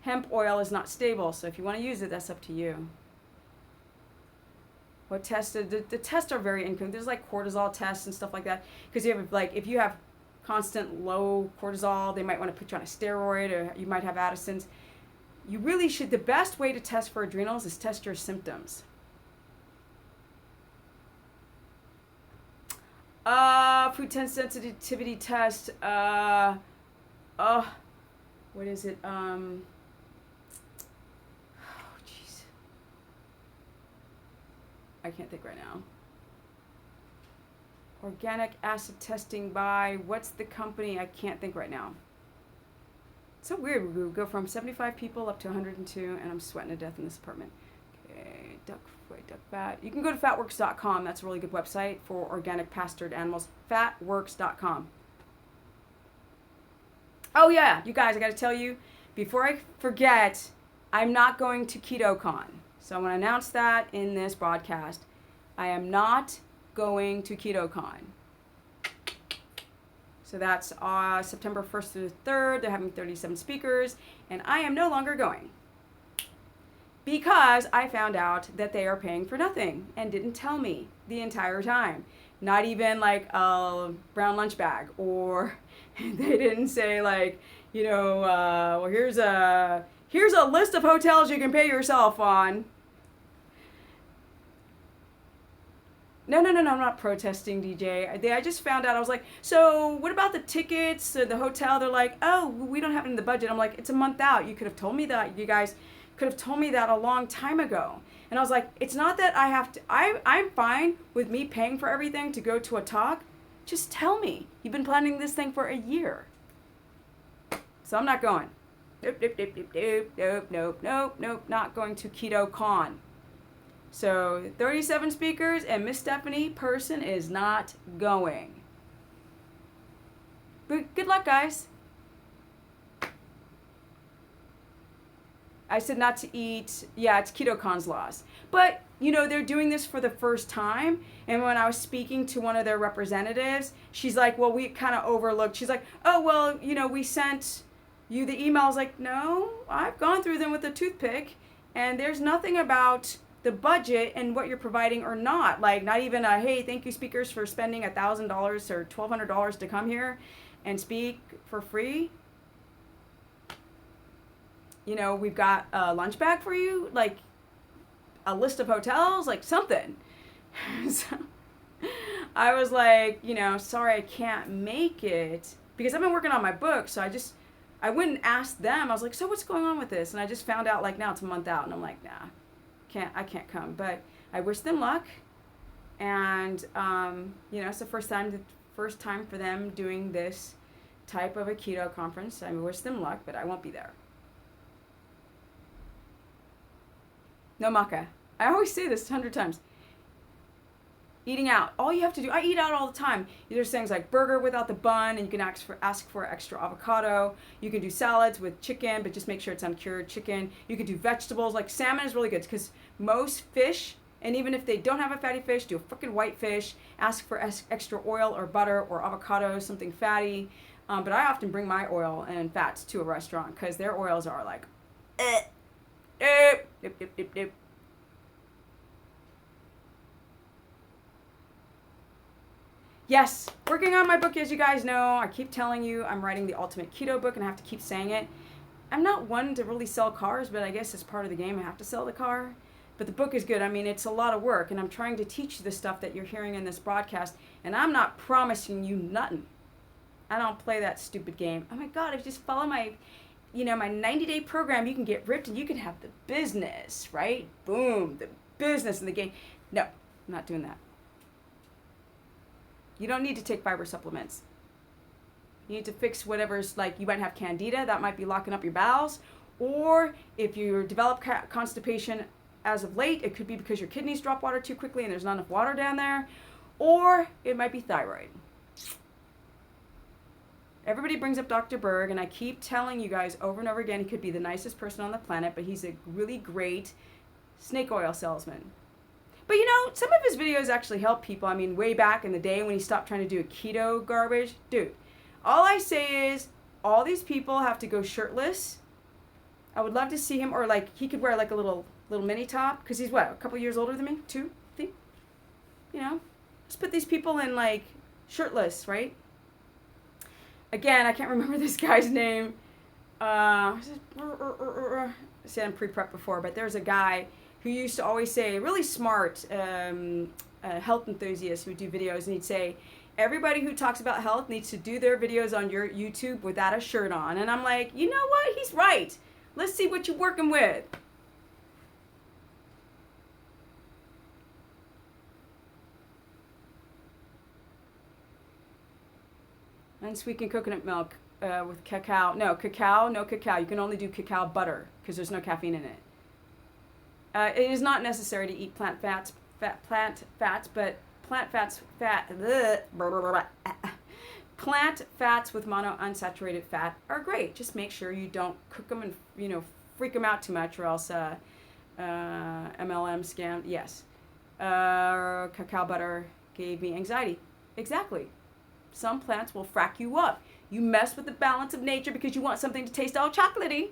Hemp oil is not stable, so if you want to use it, that's up to you. What tests? The tests are very incomplete. There's like cortisol tests and stuff like that. Because if you have constant low cortisol, they might want to put you on a steroid, or you might have Addison's. You really should, the best way to test for adrenals is test your symptoms. Food sensitivity test. What is it? Oh, jeez. I can't think right now. Organic acid testing by, what's the company? I can't think right now. It's so weird. We go from 75 people up to 102, and I'm sweating to death in this apartment. Okay, duck fat. You can go to fatworks.com. That's a really good website for organic pastured animals. Fatworks.com. Oh yeah, you guys, I got to tell you, before I forget, I'm not going to KetoCon. So I'm going to announce that in this broadcast. I am not going to KetoCon. So that's September 1st through the 3rd. They're having 37 speakers, and I am no longer going. Because I found out that they are paying for nothing and didn't tell me the entire time. Not even like a brown lunch bag, or they didn't say like, well, here's a list of hotels you can pay yourself on. No, I'm not protesting, DJ. I just found out, I was like, so what about the tickets, the hotel? They're like, oh, we don't have it in the budget. I'm like, it's a month out. You could have told me that. You guys could have told me that a long time ago. And I was like, it's not that I have to, I'm fine with me paying for everything to go to a talk. Just tell me. You've been planning this thing for a year. So I'm not going. Nope, not going to KetoCon. So 37 speakers, and Miss Stephanie Person is not going. But good luck, guys. I said not to eat. Yeah, it's KetoCon's loss. But, they're doing this for the first time. And when I was speaking to one of their representatives, she's like, well, we kind of overlooked. She's like, oh, well, we sent you the emails. Like, no, I've gone through them with a toothpick. And there's nothing about the budget and what you're providing or not. Like, not even hey, thank you speakers for spending $1,000 or $1,200 to come here and speak for free. We've got a lunch bag for you, like a list of hotels, like something. So I was like, sorry, I can't make it, because I've been working on my book. So I went and asked them. I was like, so what's going on with this? And I just found out, like, now it's a month out, and I'm like, nah. I can't come, but I wish them luck. And it's the first time for them doing this type of a keto conference. I wish them luck, but I won't be there. No maca. I always say this 100 times. Eating out. All you have to do, I eat out all the time. There's things like burger without the bun, and you can ask for extra avocado. You can do salads with chicken, but just make sure it's uncured chicken. You can do vegetables, like salmon is really good because most fish, and even if they don't have a fatty fish, do a freaking white fish. Ask for extra oil or butter or avocado, something fatty. But I often bring my oil and fats to a restaurant because their oils are like, Yes, working on my book, as you guys know. I keep telling you I'm writing the ultimate keto book, and I have to keep saying it. I'm not one to really sell cars, but I guess it's part of the game. I have to sell the car. But the book is good. I mean, it's a lot of work, and I'm trying to teach you the stuff that you're hearing in this broadcast, and I'm not promising you nothing. I don't play that stupid game. Oh my God, if you just follow my 90-day program, you can get ripped and you can have the business, right? Boom, the business in the game. No, I'm not doing that. You don't need to take fiber supplements. You need to fix whatever's, like, you might have candida, that might be locking up your bowels. Or if you develop constipation as of late, it could be because your kidneys drop water too quickly and there's not enough water down there. Or it might be thyroid. Everybody brings up Dr. Berg, and I keep telling you guys over and over again, he could be the nicest person on the planet, but he's a really great snake oil salesman. But some of his videos actually help people. I mean, way back in the day when he stopped trying to do keto garbage. Dude, all I say is all these people have to go shirtless. I would love to see him, or like he could wear like a little mini top, because he's what, a couple years older than me? 2, I think? Just put these people in like shirtless, right? Again, I can't remember this guy's name. See, I'm pre-prep before, but there's a guy who used to always say, really smart health enthusiast who would do videos, and he'd say, everybody who talks about health needs to do their videos on your YouTube without a shirt on. And I'm like, you know what? He's right. Let's see what you're working with. Unsweetened coconut milk with cacao. No cacao. You can only do cacao butter because there's no caffeine in it. It is not necessary to eat plant fats, but plant fats with monounsaturated fat are great. Just make sure you don't cook them and freak them out too much, or else MLM scam. Yes, cacao butter gave me anxiety. Exactly. Some plants will frack you up. You mess with the balance of nature because you want something to taste all chocolatey.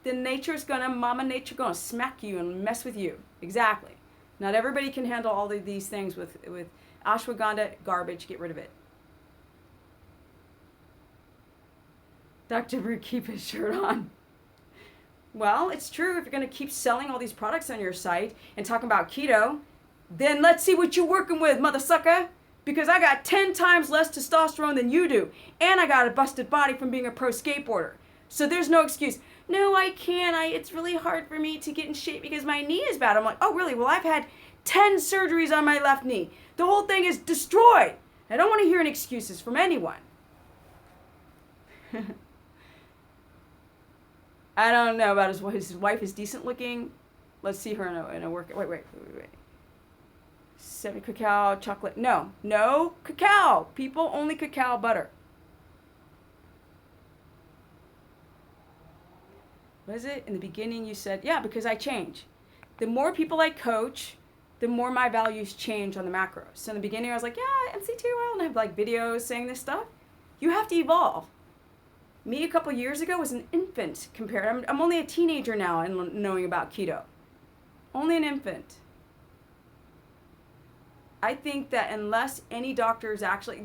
Then Mama Nature gonna smack you and mess with you. Exactly. Not everybody can handle all of these things with ashwagandha. Garbage. Get rid of it. Dr. Brew, keep his shirt on. Well, it's true. If you're gonna keep selling all these products on your site and talking about keto, then let's see what you're working with, mother sucker. Because I got 10 times less testosterone than you do. And I got a busted body from being a pro skateboarder. So there's no excuse. No, I can't. It's really hard for me to get in shape because my knee is bad. I'm like, oh, really? Well, I've had 10 surgeries on my left knee. The whole thing is destroyed. I don't want to hear any excuses from anyone. I don't know about his wife is decent looking. Let's see her in a workout. Wait. 7 cacao chocolate. No cacao. People, only cacao butter. What is it? In the beginning you said, yeah, because I change. The more people I coach, the more my values change on the macros. So in the beginning I was like, yeah, MCT oil, and I have like videos saying this stuff. You have to evolve. Me a couple years ago was an infant compared. I'm only a teenager now and knowing about keto. Only an infant. I think that unless any doctors actually,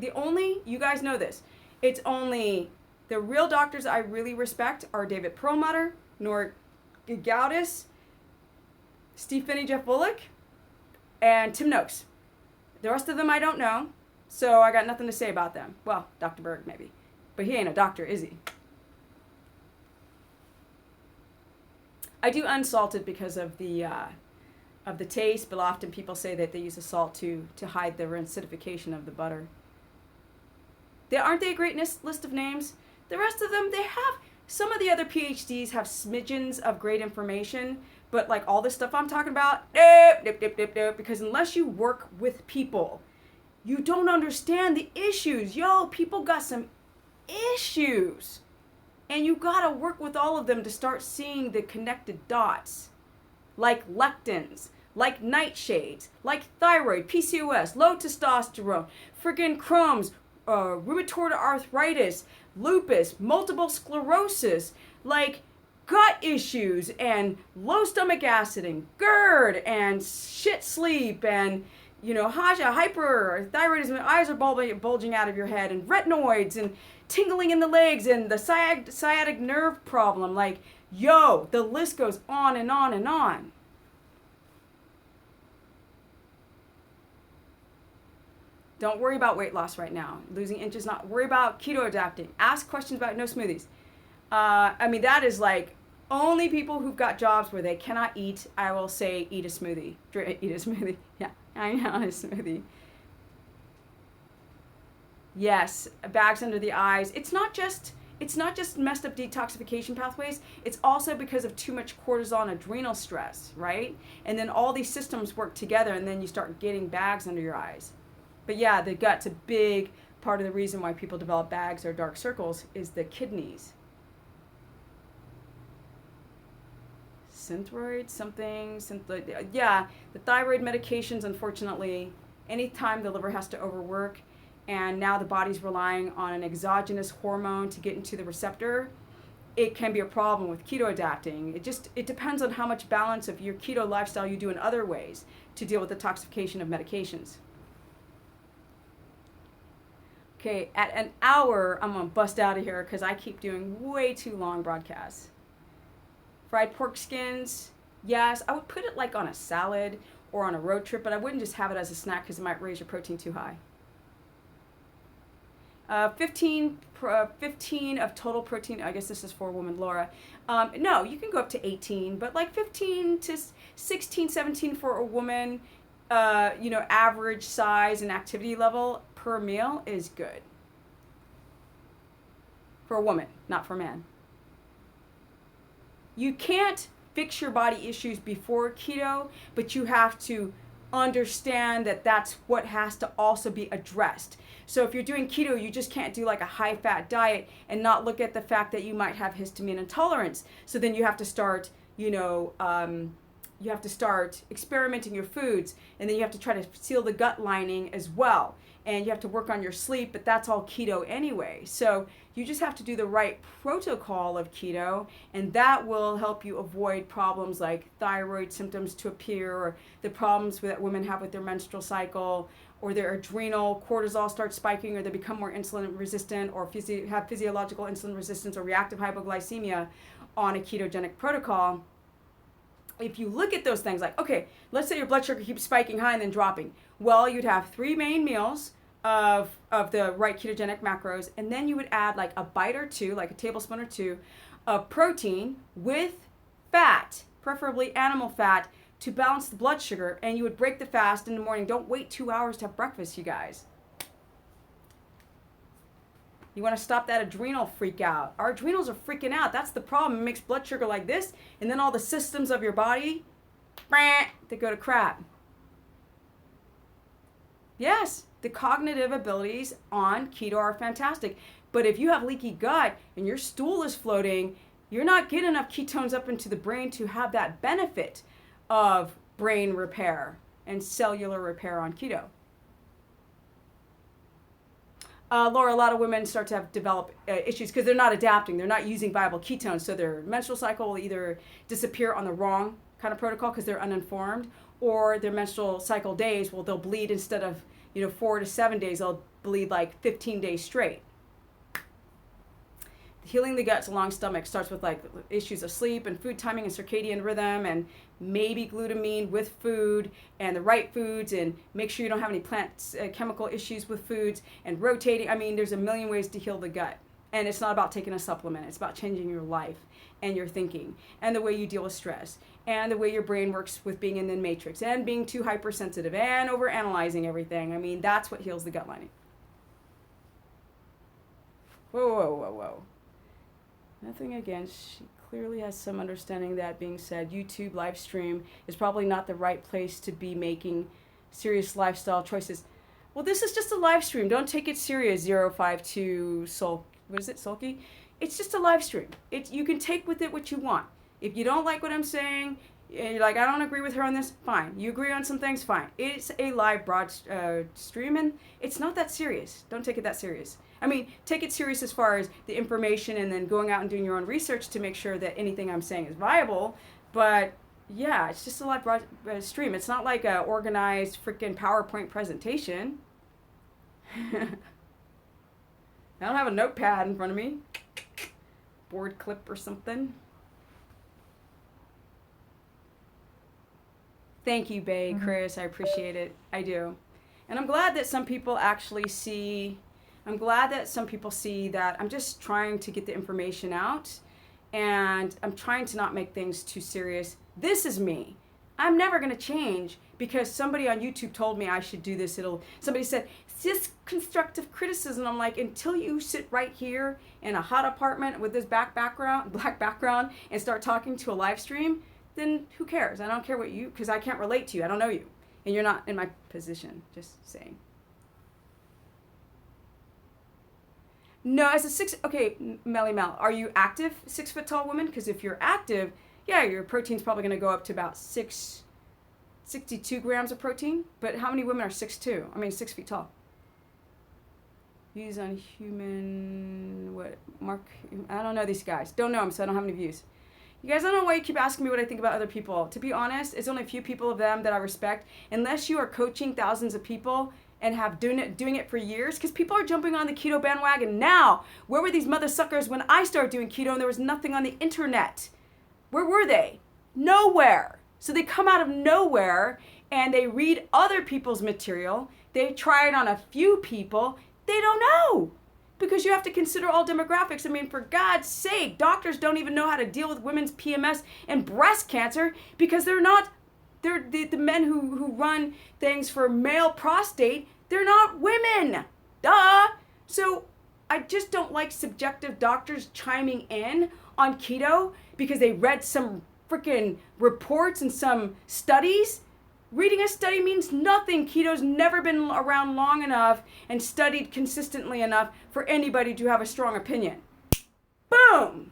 you guys know this, it's only the real doctors I really respect are David Perlmutter, Nor Gaudis, Steve Finney, Jeff Bullock, and Tim Noakes. The rest of them I don't know, so I got nothing to say about them. Well, Dr. Berg maybe, but he ain't a doctor, is he? I do unsalted because of the of the taste, but often people say that they use the salt to hide the acidification of the butter. Aren't they a great list of names? The rest of them, they have, some of the other PhDs have smidgens of great information, but like all this stuff I'm talking about, nope, because unless you work with people, you don't understand the issues. Yo, people got some issues. And you gotta work with all of them to start seeing the connected dots. Like lectins, like nightshades, like thyroid, PCOS, low testosterone, friggin' Crohn's, rheumatoid arthritis, lupus, multiple sclerosis, like gut issues, and low stomach acid, and GERD, and shit sleep, and hyperthyroidism, eyes are bulging out of your head, and retinoids, and tingling in the legs, and the sciatic nerve problem. Like, yo, the list goes on and on and on. Don't worry about weight loss right now. Losing inches, not worry about keto adapting. Ask questions about no smoothies. That is like only people who've got jobs where they cannot eat, I will say, eat a smoothie. Eat a smoothie. Yeah, I know, a smoothie. Yes, bags under the eyes. It's not just messed up detoxification pathways. It's also because of too much cortisol and adrenal stress, right? And then all these systems work together, and then you start getting bags under your eyes. But yeah, the gut's a big part of the reason why people develop bags or dark circles is the kidneys. Synthroid, yeah, the thyroid medications, unfortunately, anytime the liver has to overwork, and now the body's relying on an exogenous hormone to get into the receptor, it can be a problem with keto adapting. It depends on how much balance of your keto lifestyle you do in other ways to deal with the toxification of medications. Okay, at an hour, I'm gonna bust out of here because I keep doing way too long broadcasts. Fried pork skins, yes, I would put it like on a salad or on a road trip, but I wouldn't just have it as a snack because it might raise your protein too high. 15 of total protein, I guess this is for a woman, Laura. No, you can go up to 18, but like 15 to 16, 17 for a woman, average size and activity level per meal is good. For a woman, not for a man. You can't fix your body issues before keto, but you have to understand that that's what has to also be addressed. So if you're doing keto, you just can't do like a high fat diet and not look at the fact that you might have histamine intolerance. So then you have to start, experimenting your foods, and then you have to try to seal the gut lining as well. And you have to work on your sleep, but that's all keto anyway. So you just have to do the right protocol of keto, and that will help you avoid problems like thyroid symptoms to appear, or the problems that women have with their menstrual cycle, or their adrenal cortisol starts spiking, or they become more insulin resistant, or have physiological insulin resistance or reactive hypoglycemia on a ketogenic protocol. If you look at those things, like, okay, let's say your blood sugar keeps spiking high and then dropping. Well, you'd have 3 main meals of the right ketogenic macros, and then you would add like a bite or two, like a tablespoon or two, of protein with fat, preferably animal fat, to balance the blood sugar, and you would break the fast in the morning. Don't wait 2 hours to have breakfast, you guys. You want to stop that adrenal freak out. Our adrenals are freaking out. That's the problem. It makes blood sugar like this, and then all the systems of your body, they go to crap. Yes, the cognitive abilities on keto are fantastic. But if you have leaky gut and your stool is floating, you're not getting enough ketones up into the brain to have that benefit of brain repair and cellular repair on keto. Laura, a lot of women start to develop issues because they're not adapting. They're not using viable ketones. So their menstrual cycle will either disappear on the wrong kind of protocol because they're uninformed, or their menstrual cycle days, they'll bleed instead of 4 to 7 days, they'll bleed like 15 days straight. Healing the gut's along stomach starts with like issues of sleep and food timing and circadian rhythm, and maybe glutamine with food and the right foods, and make sure you don't have any plant chemical issues with foods, and rotating. I mean, there's a million ways to heal the gut. And it's not about taking a supplement. It's about changing your life and your thinking and the way you deal with stress and the way your brain works with being in the matrix and being too hypersensitive and overanalyzing everything. I mean, that's what heals the gut lining. Whoa, whoa, whoa, whoa. Nothing against. She clearly has some understanding. That being said, YouTube live stream is probably not the right place to be making serious lifestyle choices. Well, this is just a live stream. Don't take it serious, 052 Soul. What is it, Sulky? It's just a live stream. You can take with it what you want. If you don't like what I'm saying, and you're like, I don't agree with her on this, fine. You agree on some things, fine. It's a live broad stream, and it's not that serious. Don't take it that serious. I mean, take it serious as far as the information and then going out and doing your own research to make sure that anything I'm saying is viable. But yeah, it's just a live broad stream. It's not like a organized freaking PowerPoint presentation. I don't have a notepad in front of me. Board clip or something. Thank you, Bae, Chris. I appreciate it. I do. And I'm glad that some people actually see, I'm glad that some people see that I'm just trying to get the information out and I'm trying to not make things too serious. This is me. I'm never going to change because somebody on YouTube told me I should do this. Somebody said, it's just constructive criticism. I'm like, until you sit right here in a hot apartment with this black background and start talking to a live stream, then who cares? I don't care what you, because I can't relate to you. I don't know you. And you're not in my position. Just saying. No, okay, Melly Mel, are you active 6 foot tall woman? Because if you're active, yeah, your protein's probably going to go up to about 62 grams of protein. But how many women are 6'2"? I mean, 6 feet tall. Views on human, I don't know these guys. Don't know them, so I don't have any views. You guys, I don't know why you keep asking me what I think about other people. To be honest, it's only a few people of them that I respect. Unless you are coaching thousands of people and have doing it for years, because people are jumping on the keto bandwagon now. Where were these mother suckers when I started doing keto and there was nothing on the internet? Where were they? Nowhere. So they come out of nowhere and they read other people's material. They try it on a few people. They don't know. Because you have to consider all demographics. I mean, for God's sake, doctors don't even know how to deal with women's PMS and breast cancer because they're the men who run things for male prostate, they're not women. Duh. So I just don't like subjective doctors chiming in on keto because they read some freaking reports and some studies. Reading a study means nothing. Keto's never been around long enough and studied consistently enough for anybody to have a strong opinion. Boom!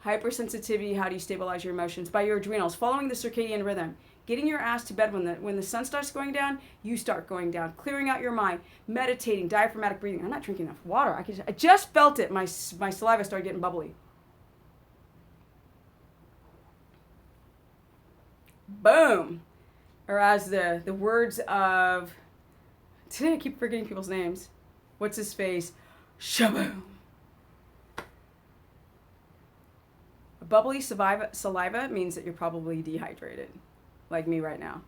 Hypersensitivity, how do you stabilize your emotions? By your adrenals, following the circadian rhythm. Getting your ass to bed when the sun starts going down, you start going down. Clearing out your mind, meditating, diaphragmatic breathing. I'm not drinking enough water. I just felt it. My saliva started getting bubbly. Boom. Or as the words of, today I keep forgetting people's names. What's his face? Shaboom. Bubbly saliva means that you're probably dehydrated, like me right now.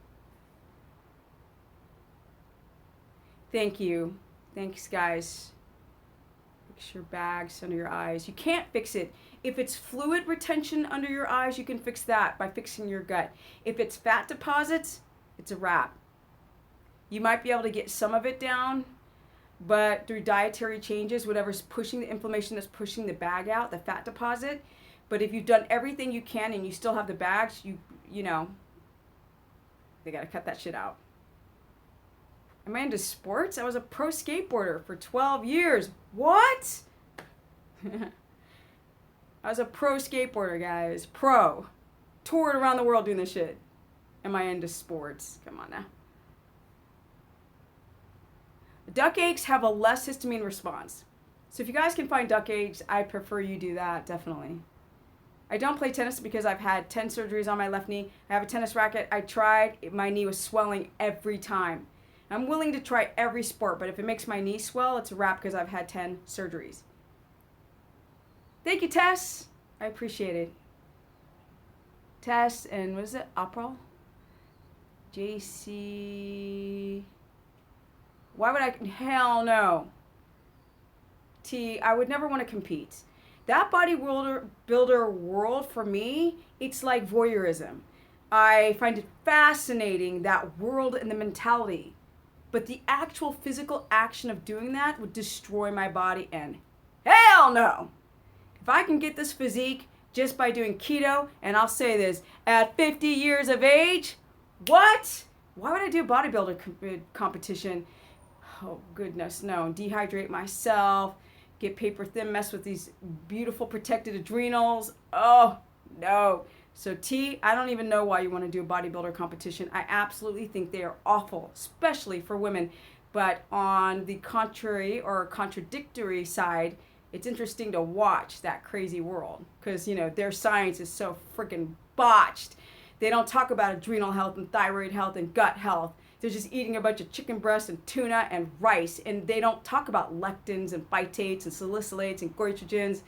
Thank you. Thanks, guys. Fix your bags under your eyes. You can't fix it. If it's fluid retention under your eyes, you can fix that by fixing your gut. If it's fat deposits, it's a wrap. You might be able to get some of it down, but through dietary changes, whatever's pushing the inflammation that's pushing the bag out, the fat deposit. But if you've done everything you can and you still have the bags, you know, they got to cut that shit out. Am I into sports? I was a pro skateboarder for 12 years. What? I was a pro skateboarder, guys. Pro. Toured around the world doing this shit. Am I into sports? Come on now. Duck eggs have a less histamine response. So if you guys can find duck eggs, I prefer you do that, definitely. I don't play tennis because I've had 10 surgeries on my left knee. I have a tennis racket. I tried. My knee was swelling every time. I'm willing to try every sport, but if it makes my knee swell, it's a wrap because I've had 10 surgeries. Thank you, Tess. I appreciate it. Tess and what is it? April? JC. Why would I? Hell no. I would never want to compete. That bodybuilder world for me, it's like voyeurism. I find it fascinating, that world and the mentality. But the actual physical action of doing that would destroy my body, and hell no. If I can get this physique just by doing keto, and I'll say this, at 50 years of age, what? Why would I do a bodybuilder competition? Oh, goodness, no. Dehydrate myself, get paper thin, mess with these beautiful protected adrenals. Oh, no. So I don't even know why you want to do a bodybuilder competition. I absolutely think they are awful, especially for women. But on the contrary or contradictory side, it's interesting to watch that crazy world because, their science is so freaking botched. They don't talk about adrenal health and thyroid health and gut health. They're just eating a bunch of chicken breasts and tuna and rice, and they don't talk about lectins and phytates and salicylates and goitrogens.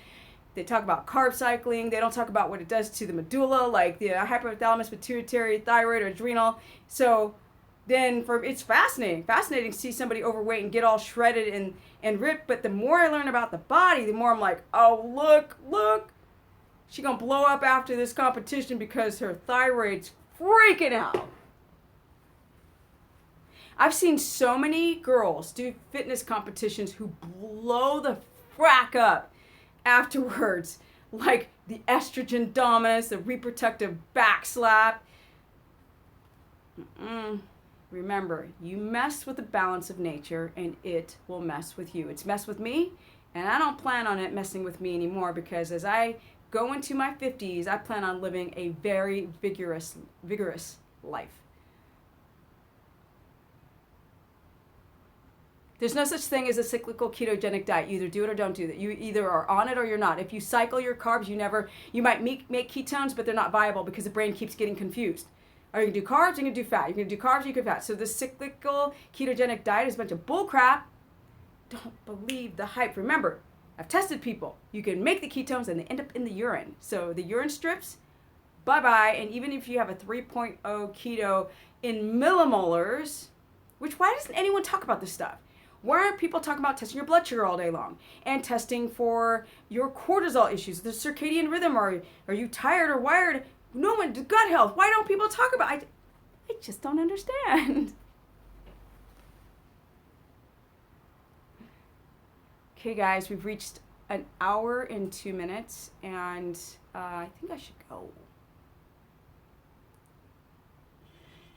They talk about carb cycling. They don't talk about what it does to the medulla, like the hypothalamus, pituitary, thyroid, or adrenal. So then it's fascinating to see somebody overweight and get all shredded and ripped. But the more I learn about the body, the more I'm like, oh, look. She's going to blow up after this competition because her thyroid's freaking out. I've seen so many girls do fitness competitions who blow the frack up afterwards, like the estrogen dominance, the reproductive backslap. Remember, you mess with the balance of nature and it will mess with you. It's messed with me, and I don't plan on it messing with me anymore because as I go into my 50s, I plan on living a very vigorous life. There's no such thing as a cyclical ketogenic diet. You either do it or don't do it. You either are on it or you're not. If you cycle your carbs, you might make ketones, but they're not viable because the brain keeps getting confused. Are you going to do carbs? You're going to do fat. You're going to do carbs, you can do fat. So the cyclical ketogenic diet is a bunch of bull crap. Don't believe the hype. Remember, I've tested people. You can make the ketones and they end up in the urine. So the urine strips, bye-bye. And even if you have a 3.0 keto in millimolars, why doesn't anyone talk about this stuff? Why aren't people talking about testing your blood sugar all day long and testing for your cortisol issues, the circadian rhythm? Are you tired or wired? No one, gut health. Why don't people talk about it? I just don't understand. Okay, guys, we've reached an hour and 2 minutes, and I think I should go.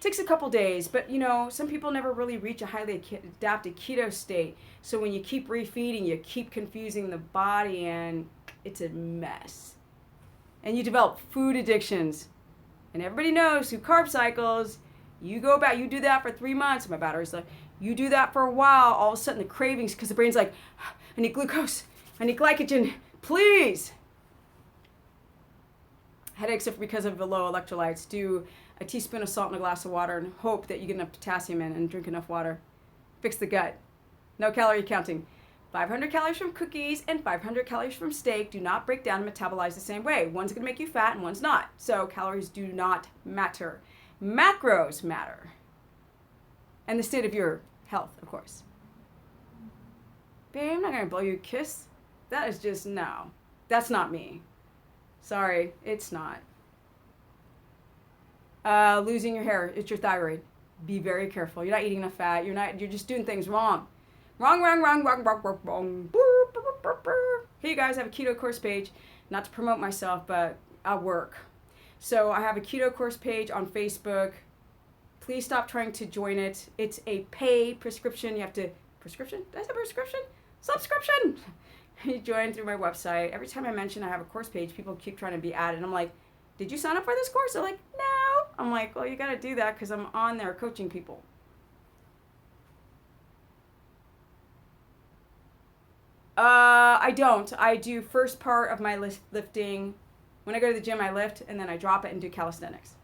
Takes a couple days, but some people never really reach a highly adapted keto state. So when you keep refeeding, you keep confusing the body, and it's a mess. And you develop food addictions. And everybody knows who carb cycles, you do that for 3 months. My battery's like, you do that for a while, all of a sudden the cravings, because the brain's like, I need glucose, I need glycogen, please. Headaches are because of the low electrolytes. Do a teaspoon of salt in a glass of water and hope that you get enough potassium in and drink enough water. Fix the gut. No calorie counting. 500 calories from cookies and 500 calories from steak do not break down and metabolize the same way. One's going to make you fat and one's not. So calories do not matter. Macros matter. And the state of your health, of course. Babe, I'm not going to blow you a kiss. That is just, no. That's not me. Sorry, it's not. Losing your hair, it's your thyroid. Be very careful. You're not eating enough fat. You're just doing things wrong. Wrong. Hey, you guys, I have a keto course page. Not to promote myself, but I work. So I have a keto course page on Facebook. Please stop trying to join it. It's a paid prescription. You have to, prescription? Did I say prescription? Subscription! You join through my website. Every time I mention I have a course page, people keep trying to be added. I'm like, did you sign up for this course? They're like, no. I'm like, well, you got to do that because I'm on there coaching people. I don't. I do first part of my lifting. When I go to the gym, I lift, and then I drop it and do calisthenics.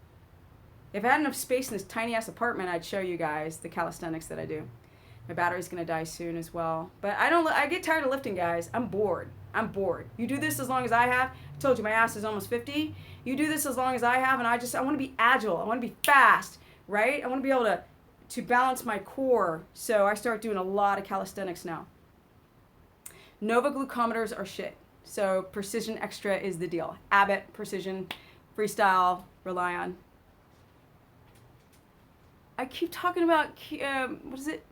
If I had enough space in this tiny-ass apartment, I'd show you guys the calisthenics that I do. My battery's going to die soon as well. But I get tired of lifting, guys. I'm bored. You do this as long as I have. I told you my ass is almost 50. You do this as long as I have, and I want to be agile. I want to be fast, right? I want to be able to to balance my core. So I start doing a lot of calisthenics now. Nova glucometers are shit. So Precision Extra is the deal. Abbott, Precision, Freestyle, rely on. I keep talking about, what is it?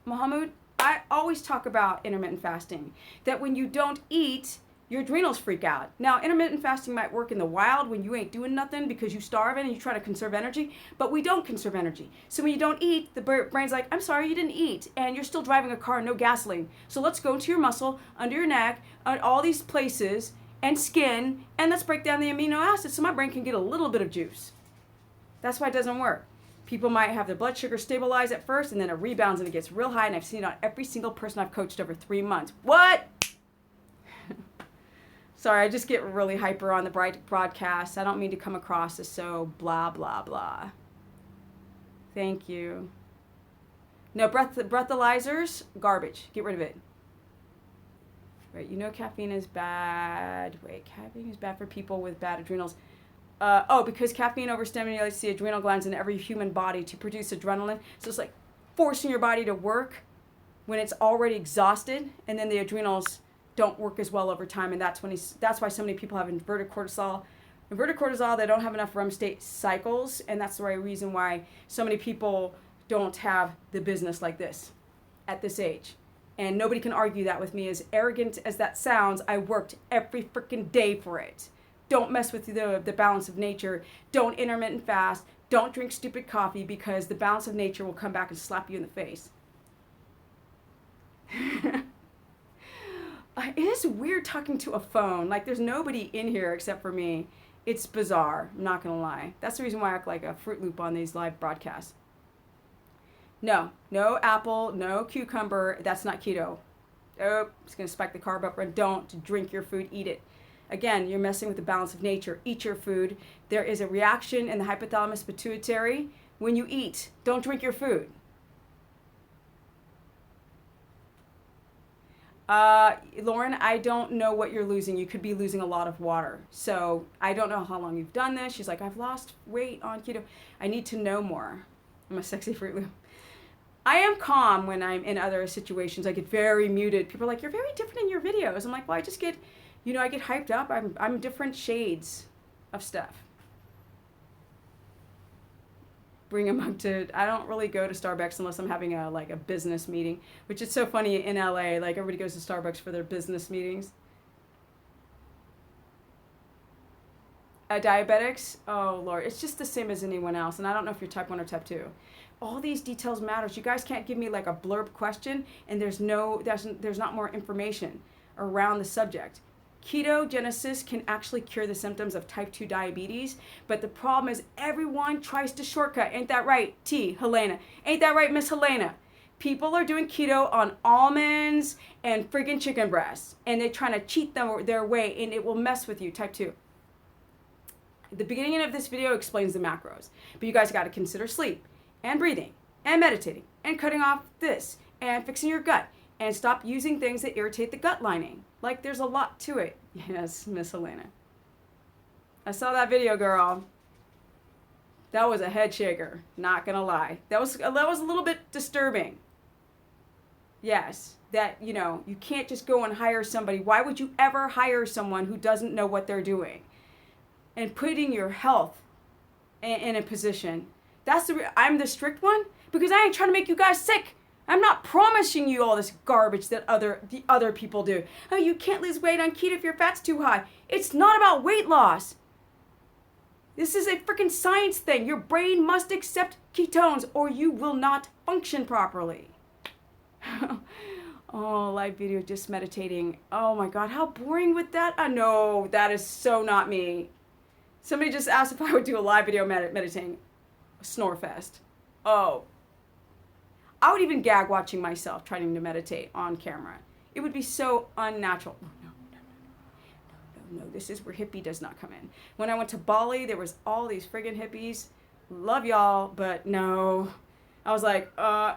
Mohammed? I always talk about intermittent fasting. That when you don't eat, your adrenals freak out. Now, intermittent fasting might work in the wild when you ain't doing nothing because you starving and you try to conserve energy, but we don't conserve energy. So when you don't eat, the brain's like, I'm sorry, you didn't eat, and you're still driving a car, no gasoline. So let's go into your muscle, under your neck, on all these places, and skin, and let's break down the amino acids so my brain can get a little bit of juice. That's why it doesn't work. People might have their blood sugar stabilize at first, and then it rebounds and it gets real high, and I've seen it on every single person I've coached over 3 months. What? Sorry, I just get really hyper on the broadcast. I don't mean to come across as so blah, blah, blah. Thank you. No, breathalyzers, garbage. Get rid of it. Right, you know caffeine is bad. Wait, caffeine is bad for people with bad adrenals. Because caffeine overstimulates the adrenal glands in every human body to produce adrenaline. So it's like forcing your body to work when it's already exhausted, and then the adrenals don't work as well over time, and that's why so many people have inverted cortisol. Inverted cortisol, they don't have enough REM state cycles, and that's the right reason why so many people don't have the business like this at this age. And nobody can argue that with me. As arrogant as that sounds, I worked every freaking day for it. Don't mess with the balance of nature. Don't intermittent fast. Don't drink stupid coffee, because the balance of nature will come back and slap you in the face. It is weird talking to a phone. Like, there's nobody in here except for me. It's bizarre. I'm not going to lie. That's the reason why I act like a Fruit Loop on these live broadcasts. No apple, no cucumber. That's not keto. Oh, it's going to spike the carb up. And don't drink your food. Eat it. Again, you're messing with the balance of nature. Eat your food. There is a reaction in the hypothalamus pituitary when you eat. Don't drink your food. Lauren, I don't know what you're losing. You could be losing a lot of water. So I don't know how long you've done this. She's like, I've lost weight on keto. I need to know more. I'm a sexy Fruit Loop. I am calm when I'm in other situations. I get very muted. People are like, you're very different in your videos. I'm like, well, I just get, I get hyped up. I'm different shades of stuff. Bring them up to, I don't really go to Starbucks unless I'm having a business meeting, which is so funny in LA. Like, everybody goes to Starbucks for their business meetings. Diabetics, oh Lord, it's just the same as anyone else. And I don't know if you're type 1 or type 2. All these details matters. You guys can't give me like a blurb question and there's not more information around the subject. Ketogenesis can actually cure the symptoms of type 2 diabetes, but the problem is everyone tries to shortcut. Ain't that right, T. Helena? Ain't that right, Miss Helena? People are doing keto on almonds and friggin' chicken breasts, and they're trying to cheat their way, and it will mess with you, type 2. The beginning of this video explains the macros, but you guys got to consider sleep and breathing and meditating and cutting off this and fixing your gut and stop using things that irritate the gut lining. Like, there's a lot to it. Yes, Miss Helena. I saw that video, girl. That was a head shaker, not gonna lie. That was a little bit disturbing. Yes, that, you can't just go and hire somebody. Why would you ever hire someone who doesn't know what they're doing? And putting your health in a position. I'm the strict one because I ain't trying to make you guys sick. I'm not promising you all this garbage that the other people do. Oh, you can't lose weight on keto if your fat's too high. It's not about weight loss. This is a freaking science thing. Your brain must accept ketones or you will not function properly. Oh, live video just meditating. Oh my God, how boring would that? I know, that is so not me. Somebody just asked if I would do a live video meditating. Snore fest. Oh. I would even gag watching myself trying to meditate on camera. It would be so unnatural. No, this is where hippie does not come in. When I went to Bali, there was all these friggin' hippies. Love y'all, but no. I was like, no.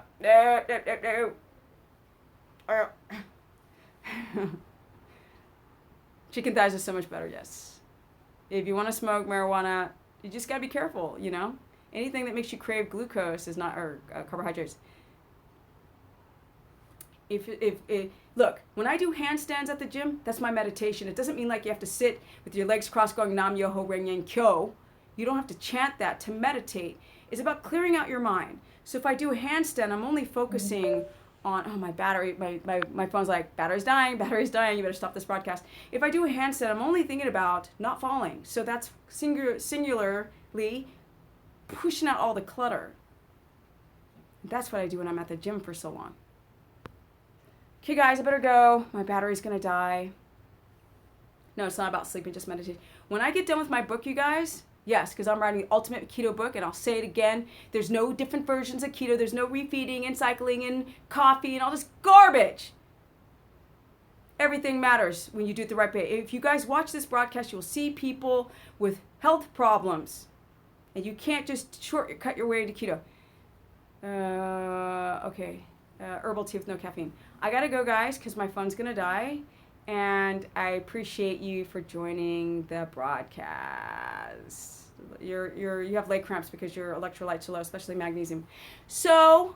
Chicken thighs is so much better, yes. If you want to smoke marijuana, you just gotta be careful, Anything that makes you crave glucose is not, or carbohydrates. Look, when I do handstands at the gym, that's my meditation. It doesn't mean like you have to sit with your legs crossed going Nam Myoho Renge Kyo. You don't have to chant that to meditate. It's about clearing out your mind. So if I do a handstand, I'm only focusing on, oh, my battery, my phone's like, battery's dying, you better stop this broadcast. If I do a handstand, I'm only thinking about not falling. So that's singularly pushing out all the clutter. That's what I do when I'm at the gym for so long. Okay, guys, I better go. My battery's going to die. No, it's not about sleeping, just meditation. When I get done with my book, you guys, yes, because I'm writing the ultimate keto book, and I'll say it again. There's no different versions of keto. There's no refeeding and cycling and coffee and all this garbage. Everything matters when you do it the right way. If you guys watch this broadcast, you'll see people with health problems, and you can't just shortcut your way to keto. Okay. Herbal tea with no caffeine. I gotta go, guys, because my phone's gonna die, and I appreciate you for joining the broadcast. You have leg cramps because your electrolytes are low, especially magnesium. So,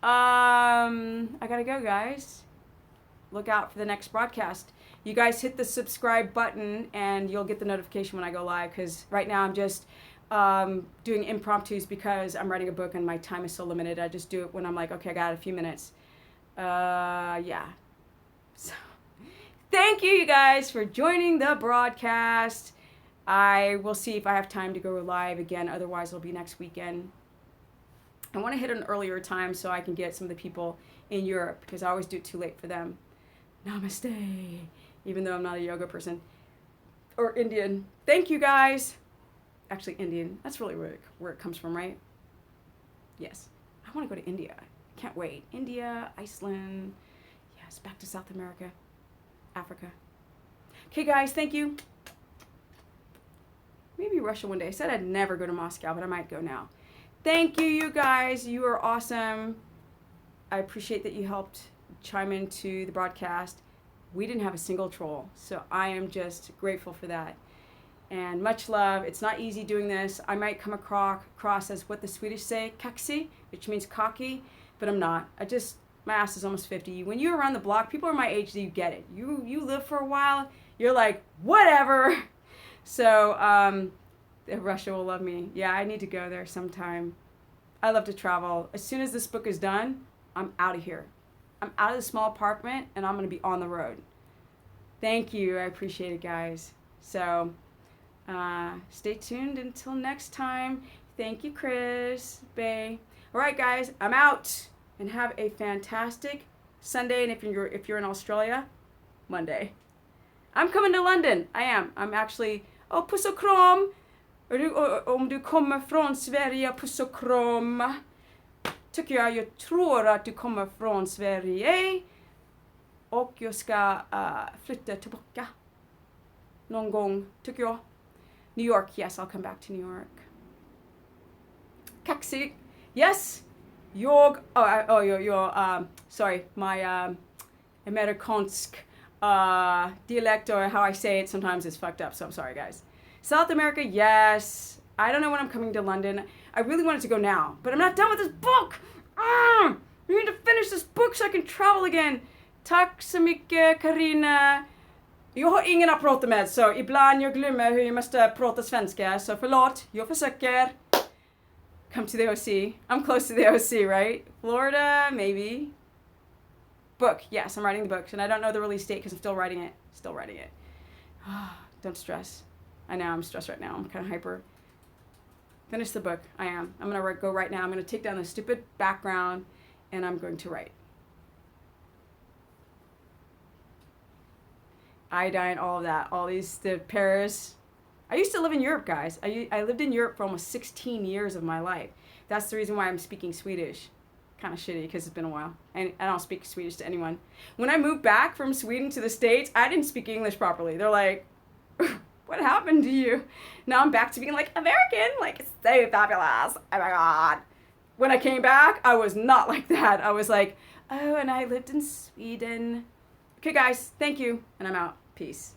I gotta go, guys. Look out for the next broadcast. You guys hit the subscribe button, and you'll get the notification when I go live. Because right now I'm just doing impromptus because I'm writing a book and my time is so limited. I just do it when I'm like, okay, I got a few minutes. Yeah. So, thank you guys for joining the broadcast. I will see if I have time to go live again. Otherwise, it'll be next weekend. I want to hit an earlier time so I can get some of the people in Europe because I always do it too late for them. Namaste. Even though I'm not a yoga person. Or Indian. Thank you, guys. Actually, Indian. That's really where it comes from, right? Yes. I want to go to India. Can't wait. India, Iceland. Yes, back to South America. Africa. Okay, guys, thank you. Maybe Russia one day. I said I'd never go to Moscow, but I might go now. Thank you, you guys. You are awesome. I appreciate that you helped chime into the broadcast. We didn't have a single troll, so I am just grateful for that. And much love. It's not easy doing this. I might come across as what the Swedish say, kaxig, which means cocky, but I'm not. My ass is almost 50. When you're around the block, people are my age, you get it. You live for a while, you're like, whatever. So, Russia will love me. Yeah, I need to go there sometime. I love to travel. As soon as this book is done, I'm out of here. I'm out of the small apartment, and I'm going to be on the road. Thank you. I appreciate it, guys. So, stay tuned until next time. Thank you, Chris. Bay. All right, guys, I'm out. And have a fantastic Sunday. And if you're in Australia, Monday. I'm coming to London. I am. I'm actually... Oh, puss och kram. Om du kommer från Sverige, puss och kram. Tycker jag tror att du kommer från Sverige. Och jag ska flytta tillbaka. Någon gång, tycker jag. New York, yes, I'll come back to New York. Kaxig, yes. Sorry, my amerikansk dialect, or how I say it sometimes is fucked up, so I'm sorry, guys. South America, yes. I don't know when I'm coming to London. I really wanted to go now, but I'm not done with this book. I need to finish this book so I can travel again. Tack så mycket, Karina. Jag har ingen att prata med, så ibland jag glömmer hur jag måste prata svenska, så förlåt, jag försöker. Come to the OC. I'm close to the OC, right? Florida, maybe. Book, yes, I'm writing the book, and I don't know the release date because I'm still writing it. Don't stress. I know, I'm stressed right now. I'm kind of hyper. Finish the book. I am. I'm going to go right now. I'm going to take down the stupid background, and I'm going to write. Iodine, all of that. All the Paris. I used to live in Europe, guys. I lived in Europe for almost 16 years of my life. That's the reason why I'm speaking Swedish. Kind of shitty because it's been a while. And I don't speak Swedish to anyone. When I moved back from Sweden to the States, I didn't speak English properly. They're like, what happened to you? Now I'm back to being like American. Like, it's so fabulous. Oh my God. When I came back, I was not like that. I was like, oh, and I lived in Sweden. Okay, guys. Thank you. And I'm out. Peace.